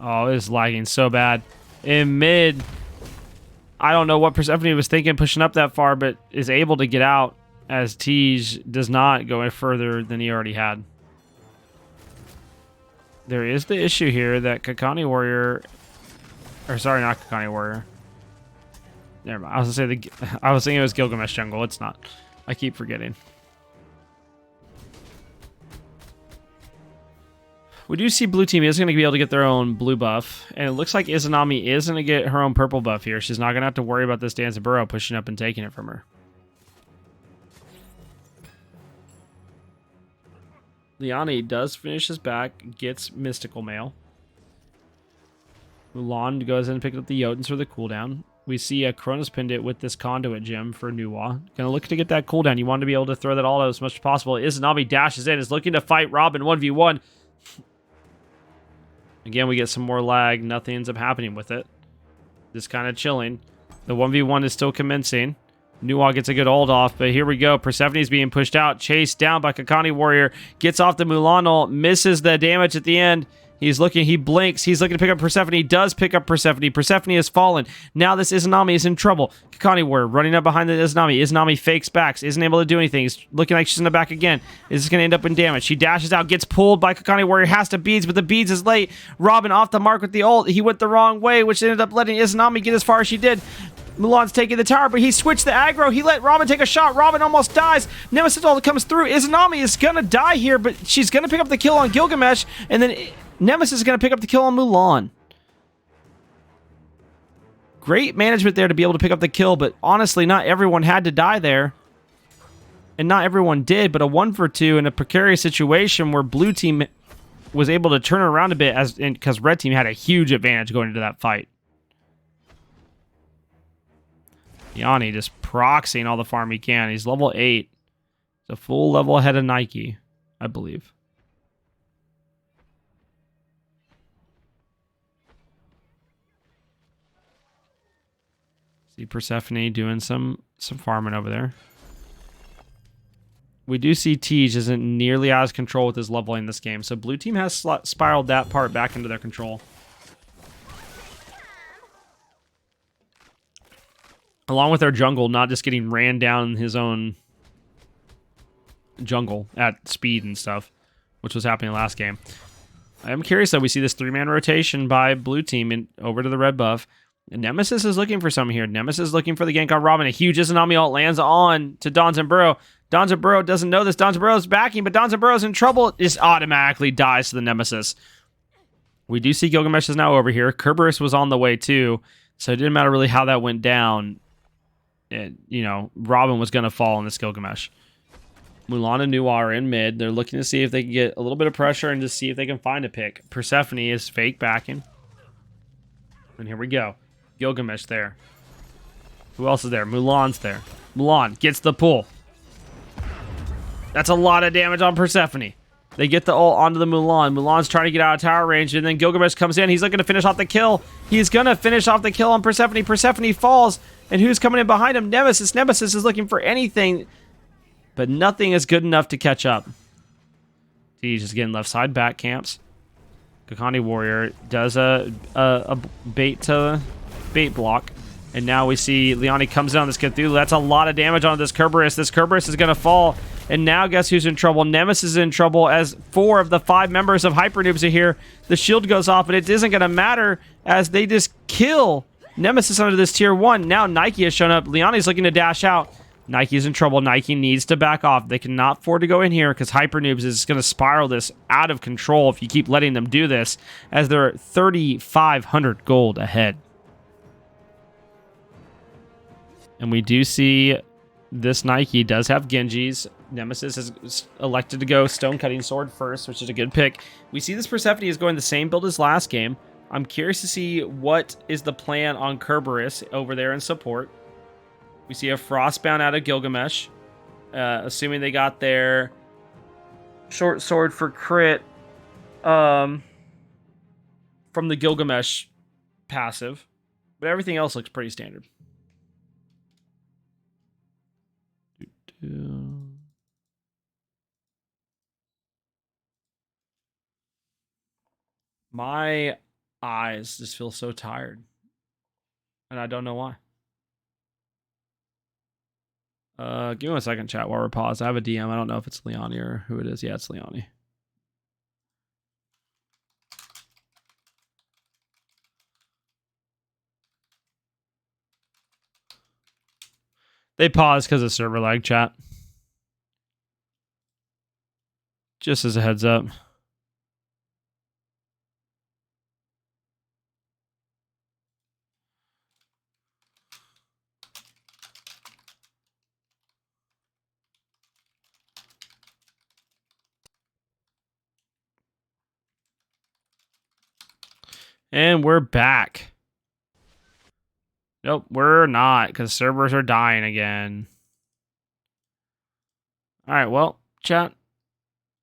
Oh, it is lagging so bad. In mid, I don't know what Persephone was thinking pushing up that far, but is able to get out as Tej does not go any further than he already had. There is the issue here that Kakani Warrior... Or sorry, not Kakani Warrior. Never mind. I was thinking it was Gilgamesh Jungle. It's not. I keep forgetting. We do see blue team is going to be able to get their own blue buff, and it looks like Izanami is going to get her own purple buff here. She's not going to have to worry about this Dance of Burrow pushing up and taking it from her. Leone does finish his back, gets Mystical Mail. Mulan goes in and picks up the Jotuns for the cooldown. We see a Cronus Pendant with this Conduit gem for Nuwa. Gonna look to get that cooldown. You want to be able to throw that all out as much as possible. Izanami dashes in, is looking to fight Robin 1v1. Again, we get some more lag. Nothing ends up happening with it. Just kind of chilling. The 1v1 is still commencing. Nuwa gets a good ult off, but here we go. Persephone's being pushed out. Chased down by Kakani Warrior. Gets off the Mulan ult. Misses the damage at the end. He's looking. He blinks. He's looking to pick up Persephone. He does pick up Persephone. Persephone has fallen. Now this Izanami is in trouble. Kakani Warrior running up behind the Izanami. Izanami fakes backs. Isn't able to do anything. He's looking like she's in the back again. Is this going to end up in damage? She dashes out. Gets pulled by Kakani Warrior. Has to beads, but the beads is late. Robin off the mark with the ult. He went the wrong way, which ended up letting Izanami get as far as she did. Mulan's taking the tower, but he switched the aggro. He let Robin take a shot. Robin almost dies. Nemesis all comes through. Izanami is going to die here, but she's going to pick up the kill on Gilgamesh, and then Nemesis is going to pick up the kill on Mulan. Great management there to be able to pick up the kill, but honestly, not everyone had to die there. And not everyone did, but a 1-for-2 in a precarious situation where blue team was able to turn it around a bit because red team had a huge advantage going into that fight. Yanni just proxying all the farm he can. He's level 8. He's a full level ahead of Nike, I believe. See Persephone doing some farming over there. We do see Tej isn't nearly as control with his leveling this game, so blue team has spiraled that part back into their control. Along with their jungle not just getting ran down in his own jungle at speed and stuff, which was happening last game. I'm curious that we see this 3-man rotation by blue team over to the red buff. And Nemesis is looking for something here. Nemesis is looking for the gank on Robin. A huge Izanami ult lands on to Donzenburo. Donzenburo doesn't know this. Donzenburo is backing, but Donzenburo is in trouble. It just automatically dies to the Nemesis. We do see Gilgamesh is now over here. Kerberos was on the way too, so it didn't matter really how that went down. Robin was going to fall on this Gilgamesh. Mulan and Nuwa are in mid. They're looking to see if they can get a little bit of pressure and just see if they can find a pick. Persephone is fake backing. And here we go. Gilgamesh there. Who else is there? Mulan's there. Mulan gets the pull. That's a lot of damage on Persephone. They get the ult onto the Mulan. Mulan's trying to get out of tower range, and then Gilgamesh comes in. He's looking to finish off the kill. He's going to finish off the kill on Persephone. Persephone falls, and who's coming in behind him? Nemesis. Nemesis is looking for anything, but nothing is good enough to catch up. He's just getting left side back camps. Kakani Warrior does a bait block. And now we see Leoni comes down this Cthulhu. That's a lot of damage on this Kerberos. This Kerberos is going to fall. And now guess who's in trouble? Nemesis is in trouble as 4 of the 5 members of HyperNoobs are here. The shield goes off, but it isn't going to matter as they just kill Nemesis under this tier 1. Now Nike has shown up. Leoni's looking to dash out. Nike's in trouble. Nike needs to back off. They cannot afford to go in here because HyperNoobs is going to spiral this out of control if you keep letting them do this, as they're 3,500 gold ahead. And we do see this Nike does have Genjis. Nemesis has elected to go Stone Cutting Sword first, which is a good pick. We see this Persephone is going the same build as last game. I'm curious to see what is the plan on Kerberos over there in support. We see a Frostbound out of Gilgamesh, assuming they got their short sword for crit from the Gilgamesh passive. But everything else looks pretty standard. My eyes just feel so tired. And I don't know why. Give me 1 second, chat, while we're paused. I have a DM. I don't know if it's Leoni or who it is. Yeah, it's Leoni. They paused because of server lag, chat. Just as a heads up. And we're back. Nope, we're not, because servers are dying again. All right, well, chat,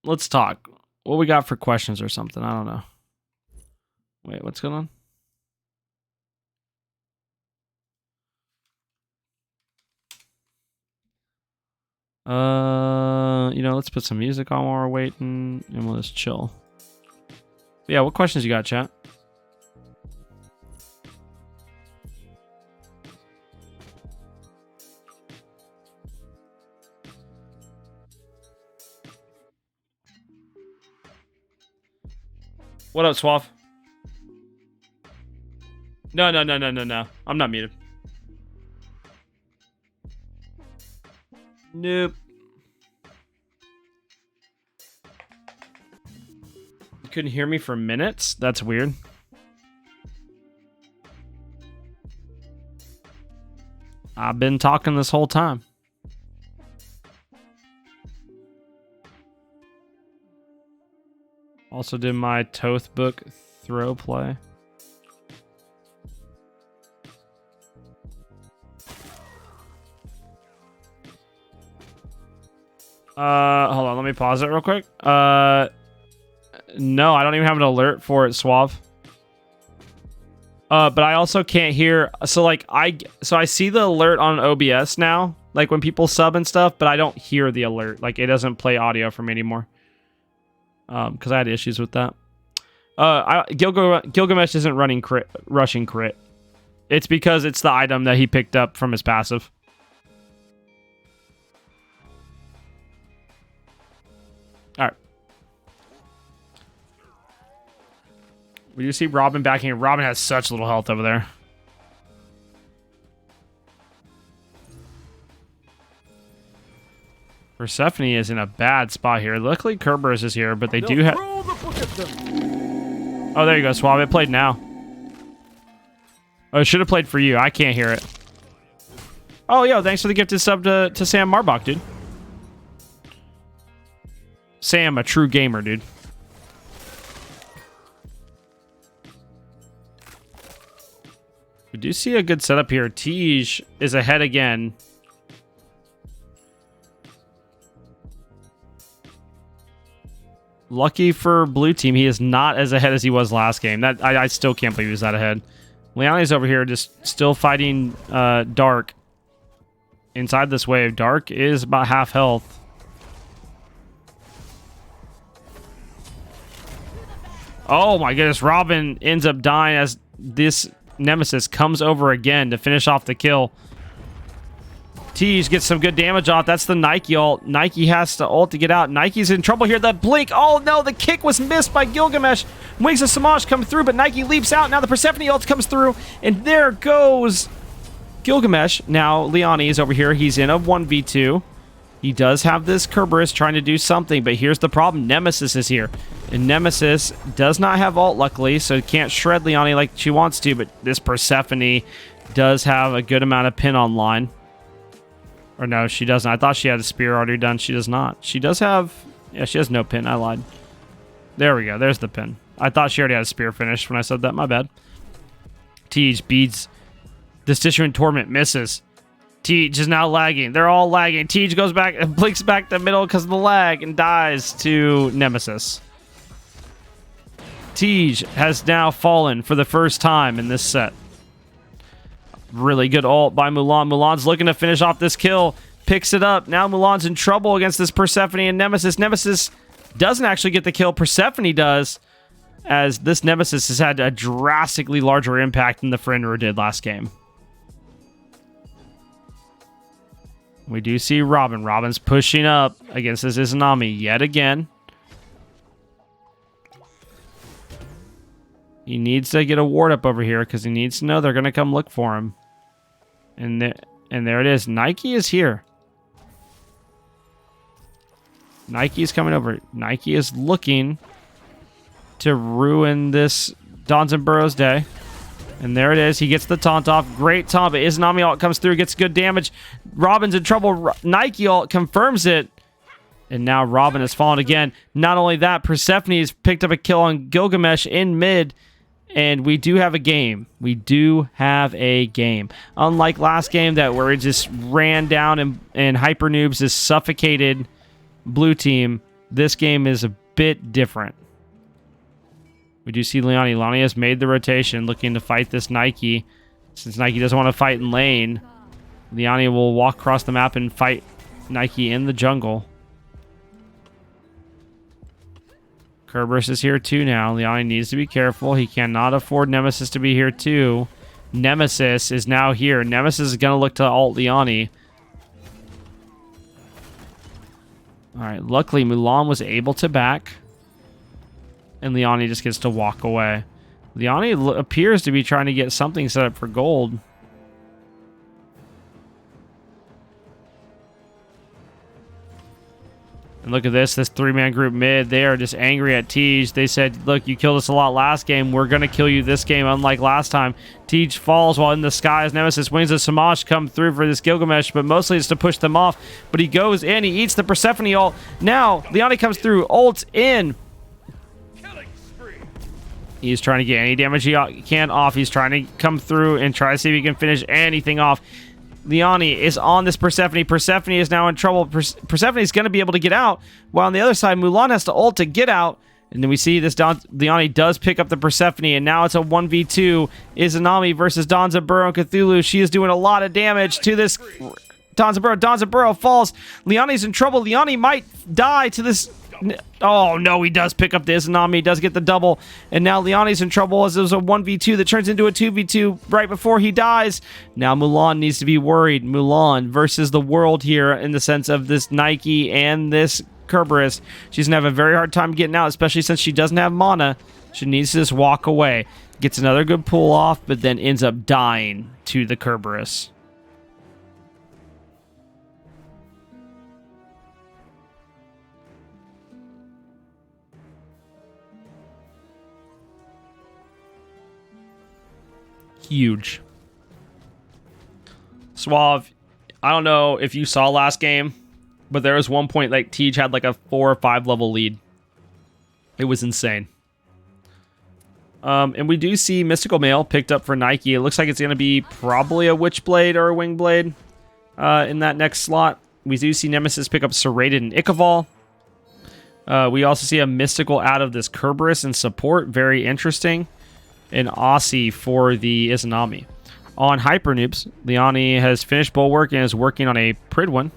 let's talk. What we got for questions or something? I don't know. Wait, what's going on? Let's put some music on while we're waiting, and we'll just chill. But yeah, what questions you got, chat? What up, Swaff? No. I'm not muted. Nope. You couldn't hear me for minutes? That's weird. I've been talking this whole time. Also did my Toth book throw play. Hold on, let me pause it real quick. No, I don't even have an alert for it, Suave. But I also can't hear. So like I see the alert on OBS now, like when people sub and stuff, but I don't hear the alert. Like it doesn't play audio for me anymore. Because I had issues with that. Gilgamesh isn't rushing crit. It's because it's the item that he picked up from his passive. All right. We do see Robin backing. Robin has such little health over there. Persephone is in a bad spot here. Luckily, Kerberos is here, but they do have... Oh, there you go, Suave. It played now. Oh, it should have played for you. I can't hear it. Oh, yo, thanks for the gifted sub to Sam Marbach, dude. Sam, a true gamer, dude. We do see a good setup here. Tej is ahead again. Lucky for blue team, he is not as ahead as he was last game. That I still can't believe he was that ahead. Leone's over here just still fighting Dark. Inside this wave, Dark is about half health. Oh my goodness, Robin ends up dying as this Nemesis comes over again to finish off the kill. Tej gets some good damage off. That's the Nike ult. Nike has to ult to get out. Nike's in trouble here. That blink. Oh no, the kick was missed by Gilgamesh. Wings of Samaj come through, but Nike leaps out. Now the Persephone ult comes through, and there goes Gilgamesh. Now Leone is over here. He's in a 1v2. He does have this Kerberos trying to do something, but here's the problem. Nemesis is here. And Nemesis does not have ult, luckily, so it can't shred Leone like she wants to, but this Persephone does have a good amount of pin online. Or no, she doesn't. I thought she had a spear already done. She does not. She does have... Yeah, she has no pin. I lied. There we go. There's the pin. I thought she already had a spear finished when I said that. My bad. Tej beats the Destituent Torment. Misses. Tej is now lagging. They're all lagging. Tej goes back and blinks back the middle because of the lag and dies to Nemesis. Tej has now fallen for the first time in this set. Really good ult by Mulan. Mulan's looking to finish off this kill. Picks it up. Now Mulan's in trouble against this Persephone and Nemesis. Nemesis doesn't actually get the kill. Persephone does, as this Nemesis has had a drastically larger impact than the Fenrir did last game. We do see Robin. Robin's pushing up against this Izanami yet again. He needs to get a ward up over here because he needs to know they're going to come look for him. And there it is. Nike is here. Nike is coming over. Nike is looking to ruin this Dons and Burrows day. And there it is. He gets the taunt off. Great taunt, but Izanami ult comes through, gets good damage. Robin's in trouble. Nike ult confirms it. And now Robin has fallen again. Not only that, Persephone has picked up a kill on Gilgamesh in mid. And we do have a game. We do have a game. Unlike last game where it just ran down and HyperNoobs has suffocated blue team, this game is a bit different. We do see Leone. Leone has made the rotation, looking to fight this Nike. Since Nike doesn't want to fight in lane, Leone will walk across the map and fight Nike in the jungle. Kerberos is here too now. Leone needs to be careful. He cannot afford Nemesis to be here too. Nemesis is now here. Nemesis is going to look to ult Leone. Alright, luckily Mulan was able to back. And Leone just gets to walk away. Leone appears to be trying to get something set up for gold. And look at this 3-man group mid. They are just angry at Tej. They said, look, you killed us a lot last game. We're going to kill you this game, unlike last time. Tej falls while in the sky as Nemesis wings of Samash come through for this Gilgamesh, but mostly it's to push them off. But he goes in. He eats the Persephone ult. Now, Liani comes through. Ult's in. He's trying to get any damage he can off. He's trying to come through and try to see if he can finish anything off. Liani is on this Persephone. Persephone is now in trouble. Persephone is going to be able to get out, while on the other side, Mulan has to ult to get out. And then we see this Liani does pick up the Persephone, and now it's a 1v2. Izanami versus Danzaburo and Cthulhu. She is doing a lot of damage to this Danzaburo. Danzaburo falls. Liani's in trouble. Liani might die to this. Oh, no, he does pick up the Izanami. He does get the double. And now Liani's in trouble as it was a 1v2 that turns into a 2v2 right before he dies. Now Mulan needs to be worried. Mulan versus the world here in the sense of this Nike and this Kerberos. She's going to have a very hard time getting out, especially since she doesn't have mana. She needs to just walk away. Gets another good pull off, but then ends up dying to the Kerberos. Huge. Suave, I don't know if you saw last game, but there was one point like Tej had like a 4 or 5 level lead. It was insane. And we do see Mystical Mail picked up for Nike. It looks like it's going to be probably a Witchblade or a Wingblade in that next slot. We do see Nemesis pick up Serrated and Ichabod. We also see a Mystical out of this Kerberos in support. Very interesting. An Aussie for the Izanami. On HyperNoobs, Liani has finished Bulwark and is working on a Pridwin.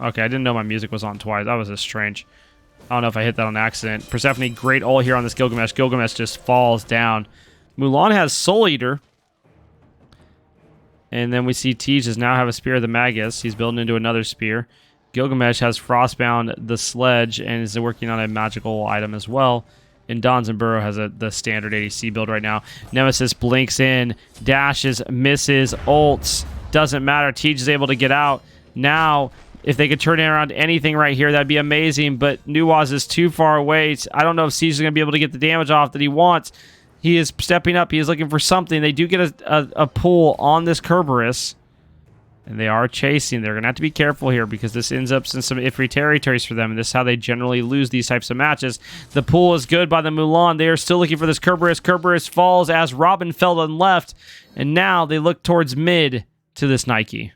Okay, I didn't know my music was on twice. That was just strange. I don't know if I hit that on accident. Persephone, great ult here on this Gilgamesh. Gilgamesh just falls down. Mulan has Soul Eater. And then we see Tej does now have a Spear of the Magus. He's building into another spear. Gilgamesh has Frostbound the Sledge and is working on a magical item as well. And Danzaburo has the standard ADC build right now. Nemesis blinks in, dashes, misses, ults. Doesn't matter. Tej is able to get out. Now, if they could turn around anything right here, that'd be amazing. But Nuaz is too far away. I don't know if Siege is going to be able to get the damage off that he wants. He is stepping up. He is looking for something. They do get a pull on this Kerberos. And they are chasing. They're going to have to be careful here because this ends up in some iffy territories for them. And this is how they generally lose these types of matches. The pull is good by the Mulan. They are still looking for this Kerberos. Kerberos falls as Robin fell on left. And now they look towards mid to this Nike.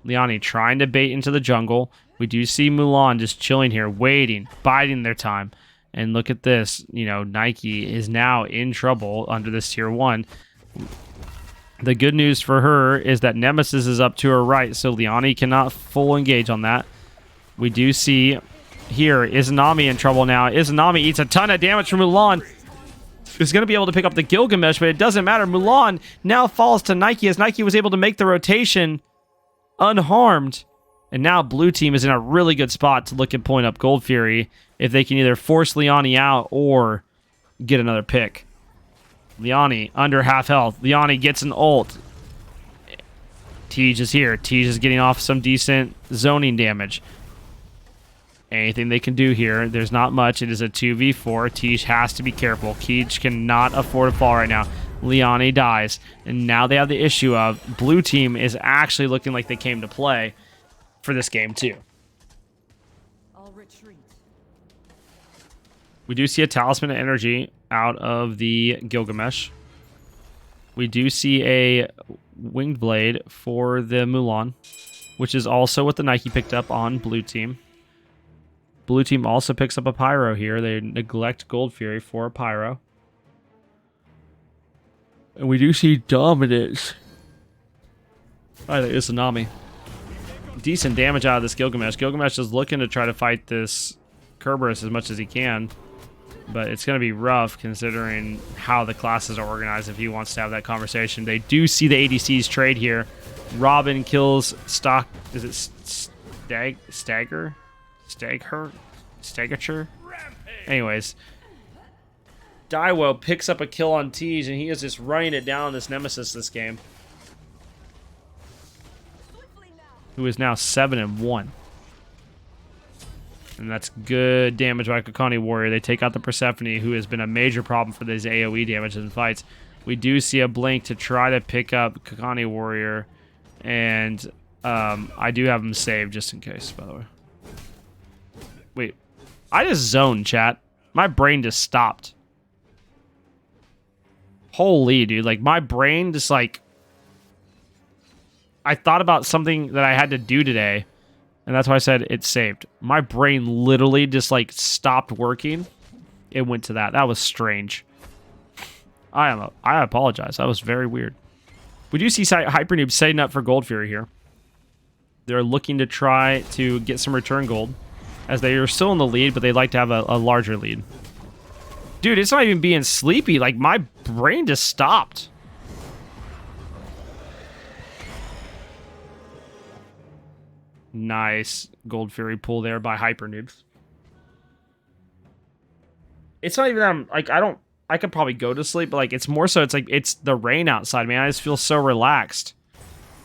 Liani trying to bait into the jungle. We do see Mulan just chilling here, waiting, biding their time. And look at this. You know, Nike is now in trouble under this tier 1. The good news for her is that Nemesis is up to her right, so Liani cannot full engage on that. We do see here Izanami in trouble now. Izanami eats a ton of damage from Mulan. Is going to be able to pick up the Gilgamesh, but it doesn't matter. Mulan now falls to Nike as Nike was able to make the rotation unharmed. And now blue team is in a really good spot to look at pulling up Gold Fury if they can either force Liani out or get another pick. Liani under half health. Liani gets an ult. Tej is here. Tej is getting off some decent zoning damage. Anything they can do here. There's not much. It is a 2v4. Tej has to be careful. Tej cannot afford to fall right now. Liani dies. And now they have the issue of blue team is actually looking like they came to play for this game too. We do see a Talisman of Energy out of the Gilgamesh. We do see a Winged Blade for the Mulan, which is also what the Nike picked up on blue team. Blue team also picks up a Pyro here. They neglect Gold Fury for a Pyro. And we do see Dominance by the Izanami. Decent damage out of this Gilgamesh. Gilgamesh is looking to try to fight this Kerberos as much as he can. But it's going to be rough considering how the classes are organized if he wants to have that conversation. They do see the ADCs trade here. Robin kills Stock. Is it Stagger? Stagature? Anyways. Daiwo picks up a kill on Tej and he is just running it down this Nemesis this game. who is now 7-1. And that's good damage by Kakani Warrior. They take out the Persephone, who has been a major problem for these AoE damage in fights. We do see a blink to try to pick up Kakani Warrior. And I do have him saved just in case, by the way. Wait. I just zoned, chat. My brain just stopped. Holy, dude. Like, my brain just, like... I thought about something that I had to do today. And that's why I said it's saved. My brain literally just, like, stopped working. It went to that. That was strange. I apologize. That was very weird. We do see HyperNoobs setting up for Gold Fury here. They're looking to try to get some return gold, as they are still in the lead, but they'd like to have a larger lead. Dude, it's not even being sleepy. Like, my brain just stopped. Nice Gold Fury pull there by HyperNoobs. It's not even that I'm, like, I could probably go to sleep, but, like, it's more so, it's like, it's the rain outside, man. I just feel so relaxed.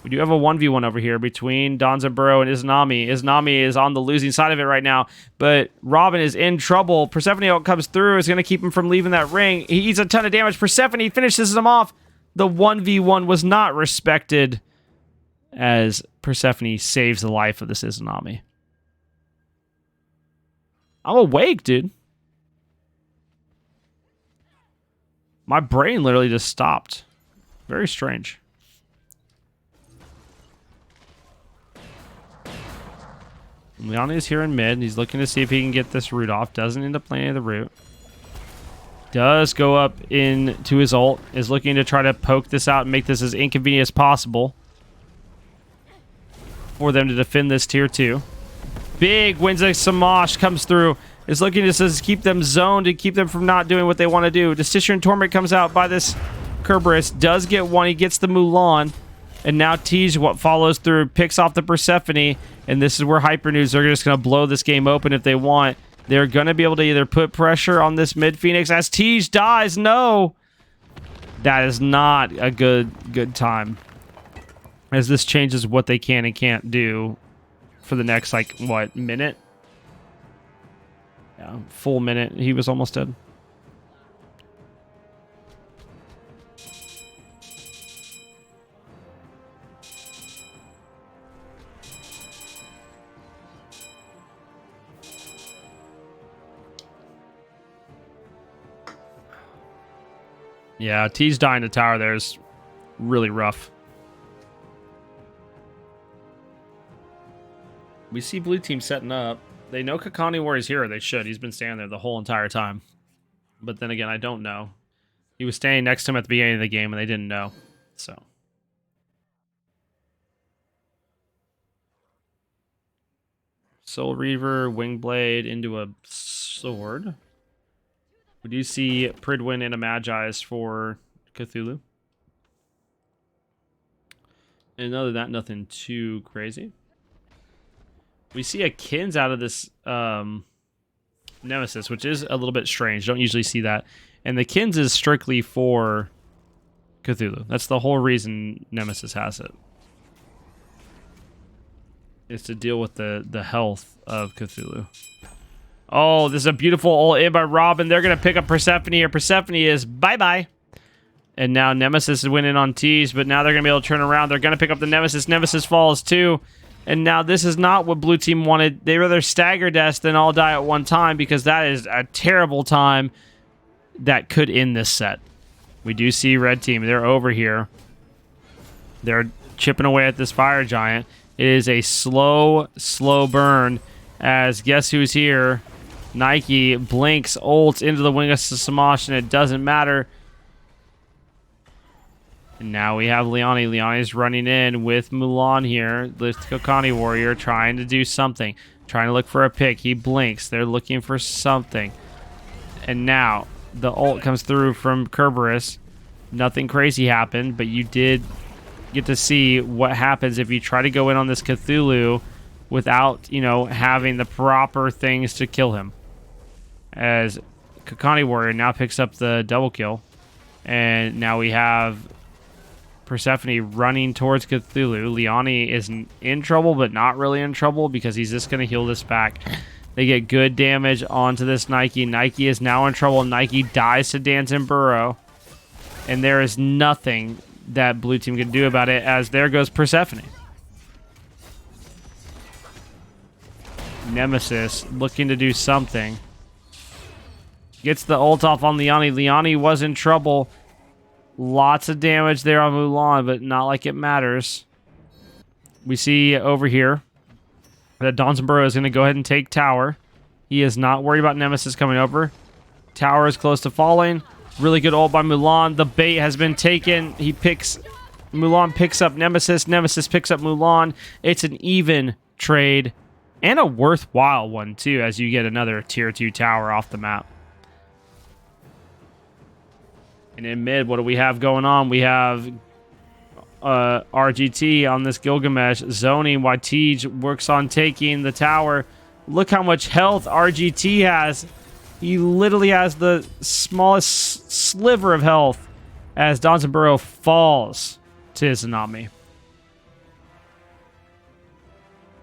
We do have a 1v1 over here between Danzaburo and Izanami. Izanami is on the losing side of it right now, but Robin is in trouble. Persephone comes through, is going to keep him from leaving that ring. He eats a ton of damage. Persephone finishes him off. The 1v1 was not respected, as Persephone saves the life of this Izanami. I'm awake, dude. My brain literally just stopped. Very strange. Leone is here in mid. He's looking to see if he can get this root off. Doesn't end up playing the root. Does go up into his ult. Is looking to try to poke this out and make this as inconvenient as possible for them to defend this tier 2. Big Windsor Samash comes through. Is looking to just keep them zoned and keep them from not doing what they want to do. Decision Torment comes out by this Kerberos. Does get one. He gets the Mulan. And now Tej what follows through, picks off the Persephone. And this is where HyperNoobs are just going to blow this game open if they want. They're going to be able to either put pressure on this mid Phoenix as Tej dies. No! That is not a good time, as this changes what they can and can't do for the next, like, what, minute? Yeah, full minute. He was almost dead. Yeah, T's dying to tower there is really rough. We see blue team setting up. They know Kakani Warrior's here. They should. He's been standing there the whole entire time. But then again, I don't know. He was standing next to him at the beginning of the game, and they didn't know. So. Soul Reaver, Wingblade into a sword. We do see Pridwin and a Magi's for Cthulhu. And other than that, nothing too crazy. We see a Kins out of this Nemesis, which is a little bit strange. Don't usually see that. And the Kins is strictly for Cthulhu. That's the whole reason Nemesis has it. Is to deal with the health of Cthulhu. Oh, this is a beautiful ult in by Robin. They're going to pick up Persephone here. Persephone is bye-bye. And now Nemesis is winning on T's, but now they're going to be able to turn around. They're going to pick up the Nemesis. Nemesis falls too. And now this is not what blue team wanted. They rather stagger deaths than all die at one time, because that is a terrible time that could end this set. We do see red team. They're over here. They're chipping away at this fire giant. It is a slow burn, as guess who's here? Nike blinks, ults into the wing of Samash, and it doesn't matter. And now we have Leone. Leone's running in with Mulan here. With Kokani Warrior trying to do something. Trying to look for a pick. He blinks. They're looking for something. And now the ult comes through from Kerberos. Nothing crazy happened, but you did get to see what happens if you try to go in on this Cthulhu without, you know, having the proper things to kill him. As Kokani Warrior now picks up the double kill. And now we have Persephone running towards Cthulhu. Liani is in trouble, but not really in trouble because he's just going to heal this back. They get good damage onto this Nike. Nike is now in trouble. Nike dies to Dance and Burrow. And there is nothing that blue team can do about it, as there goes Persephone. Nemesis looking to do something. Gets the ult off on Liani. Liani was in trouble. Lots of damage there on Mulan, but not like it matters. We see over here that Donzenborough is going to go ahead and take tower. He is not worried about Nemesis coming over. Tower is close to falling. Really good ult by Mulan. The bait has been taken. Mulan picks up Nemesis. Nemesis picks up Mulan. It's an even trade. And a worthwhile one, too, as you get another tier 2 tower off the map. And in mid, what do we have going on? We have RGT on this Gilgamesh zoning while Tej works on taking the tower. Look how much health RGT has. He literally has the smallest sliver of health as Donzenborough falls to Izanami.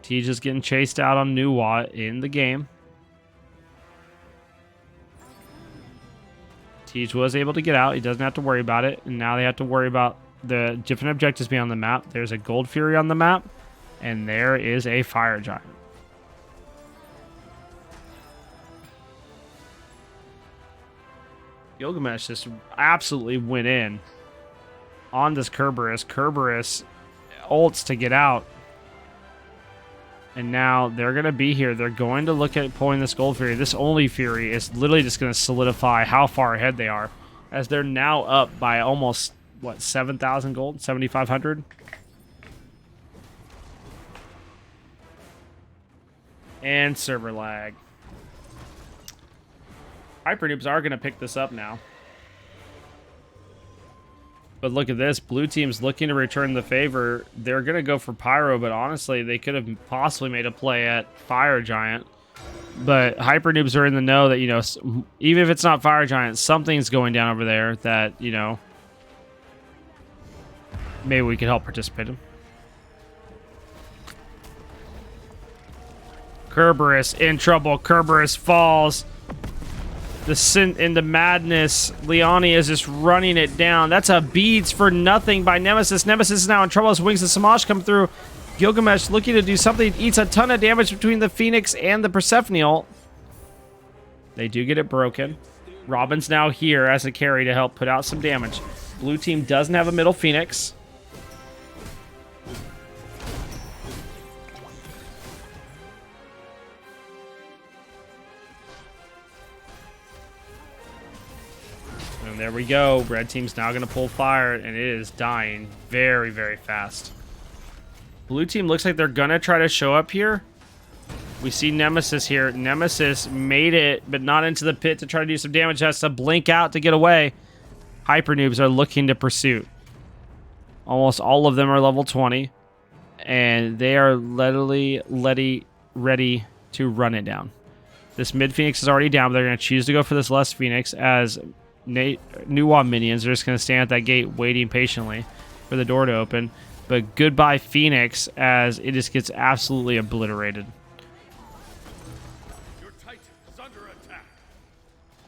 Tej is getting chased out on Nuwa in the game. Tej was able to get out. He doesn't have to worry about it. And now they have to worry about the different objectives being on the map. There's a Gold Fury on the map. And there is a Fire Giant. Gilgamesh just absolutely went in on this Kerberos. Kerberos ults to get out. And now they're going to be here. They're going to look at pulling this Gold Fury. This only Fury is literally just going to solidify how far ahead they are, as they're now up by almost, what, 7,000 gold? 7,500? And server lag. HyperNoobs are going to pick this up now. But look at this. Blue team's looking to return the favor. They're going to go for Pyro, but honestly, they could have possibly made a play at Fire Giant. But HyperNoobs are in the know that, you know, even if it's not Fire Giant, something's going down over there that, you know, maybe we could help participate in. Kerberos in trouble. Kerberos falls. Into madness. Liani is just running it down. That's a beads for nothing by Nemesis. Nemesis is now in trouble as Wings of Samash come through. Gilgamesh looking to do something. Eats a ton of damage between the Phoenix and the Persephone ult. They do get it broken. Robin's now here as a carry to help put out some damage. Blue team doesn't have a middle Phoenix. And there we go. Red team's now going to pull fire, and it is dying very, very fast. Blue team looks like they're going to try to show up here. We see Nemesis here. Nemesis made it, but not into the pit to try to do some damage. Has to blink out to get away. HyperNoobs are looking to pursuit. Almost all of them are level 20. And they are literally ready to run it down. This mid Phoenix is already down, but they're going to choose to go for this less Phoenix as Nuwa minions are just going to stand at that gate waiting patiently for the door to open. But goodbye Phoenix as it just gets absolutely obliterated. Your Titan is under attack.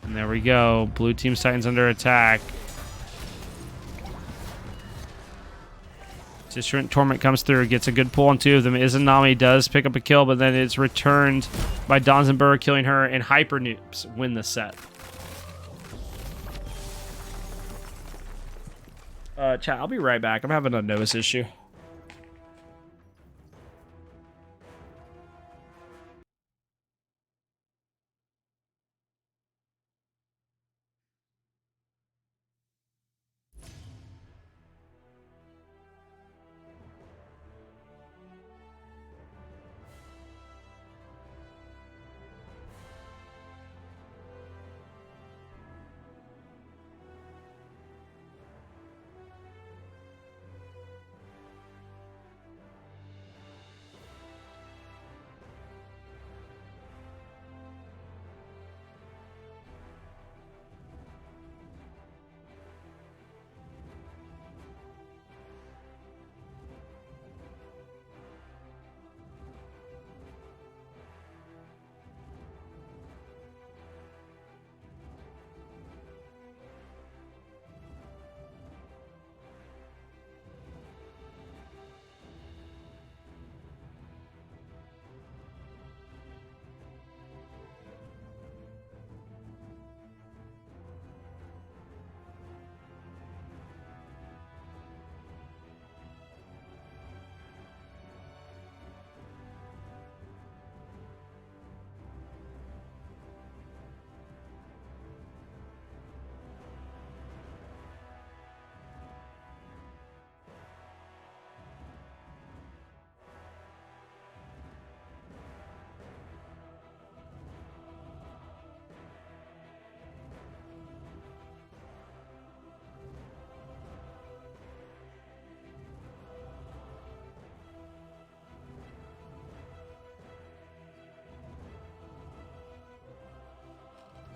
And there we go. Blue team's Titan's under attack. Distant Torment comes through, gets a good pull on two of them. Izanami does pick up a kill, but then it's returned by Donzenborough killing her, and HyperNoobs win the set. Chat, I'll be right back. I'm having a notice issue.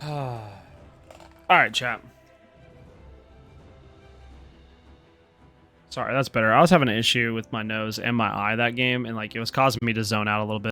All right, chat. Sorry, that's better. I was having an issue with my nose and my eye that game, and like it was causing me to zone out a little bit.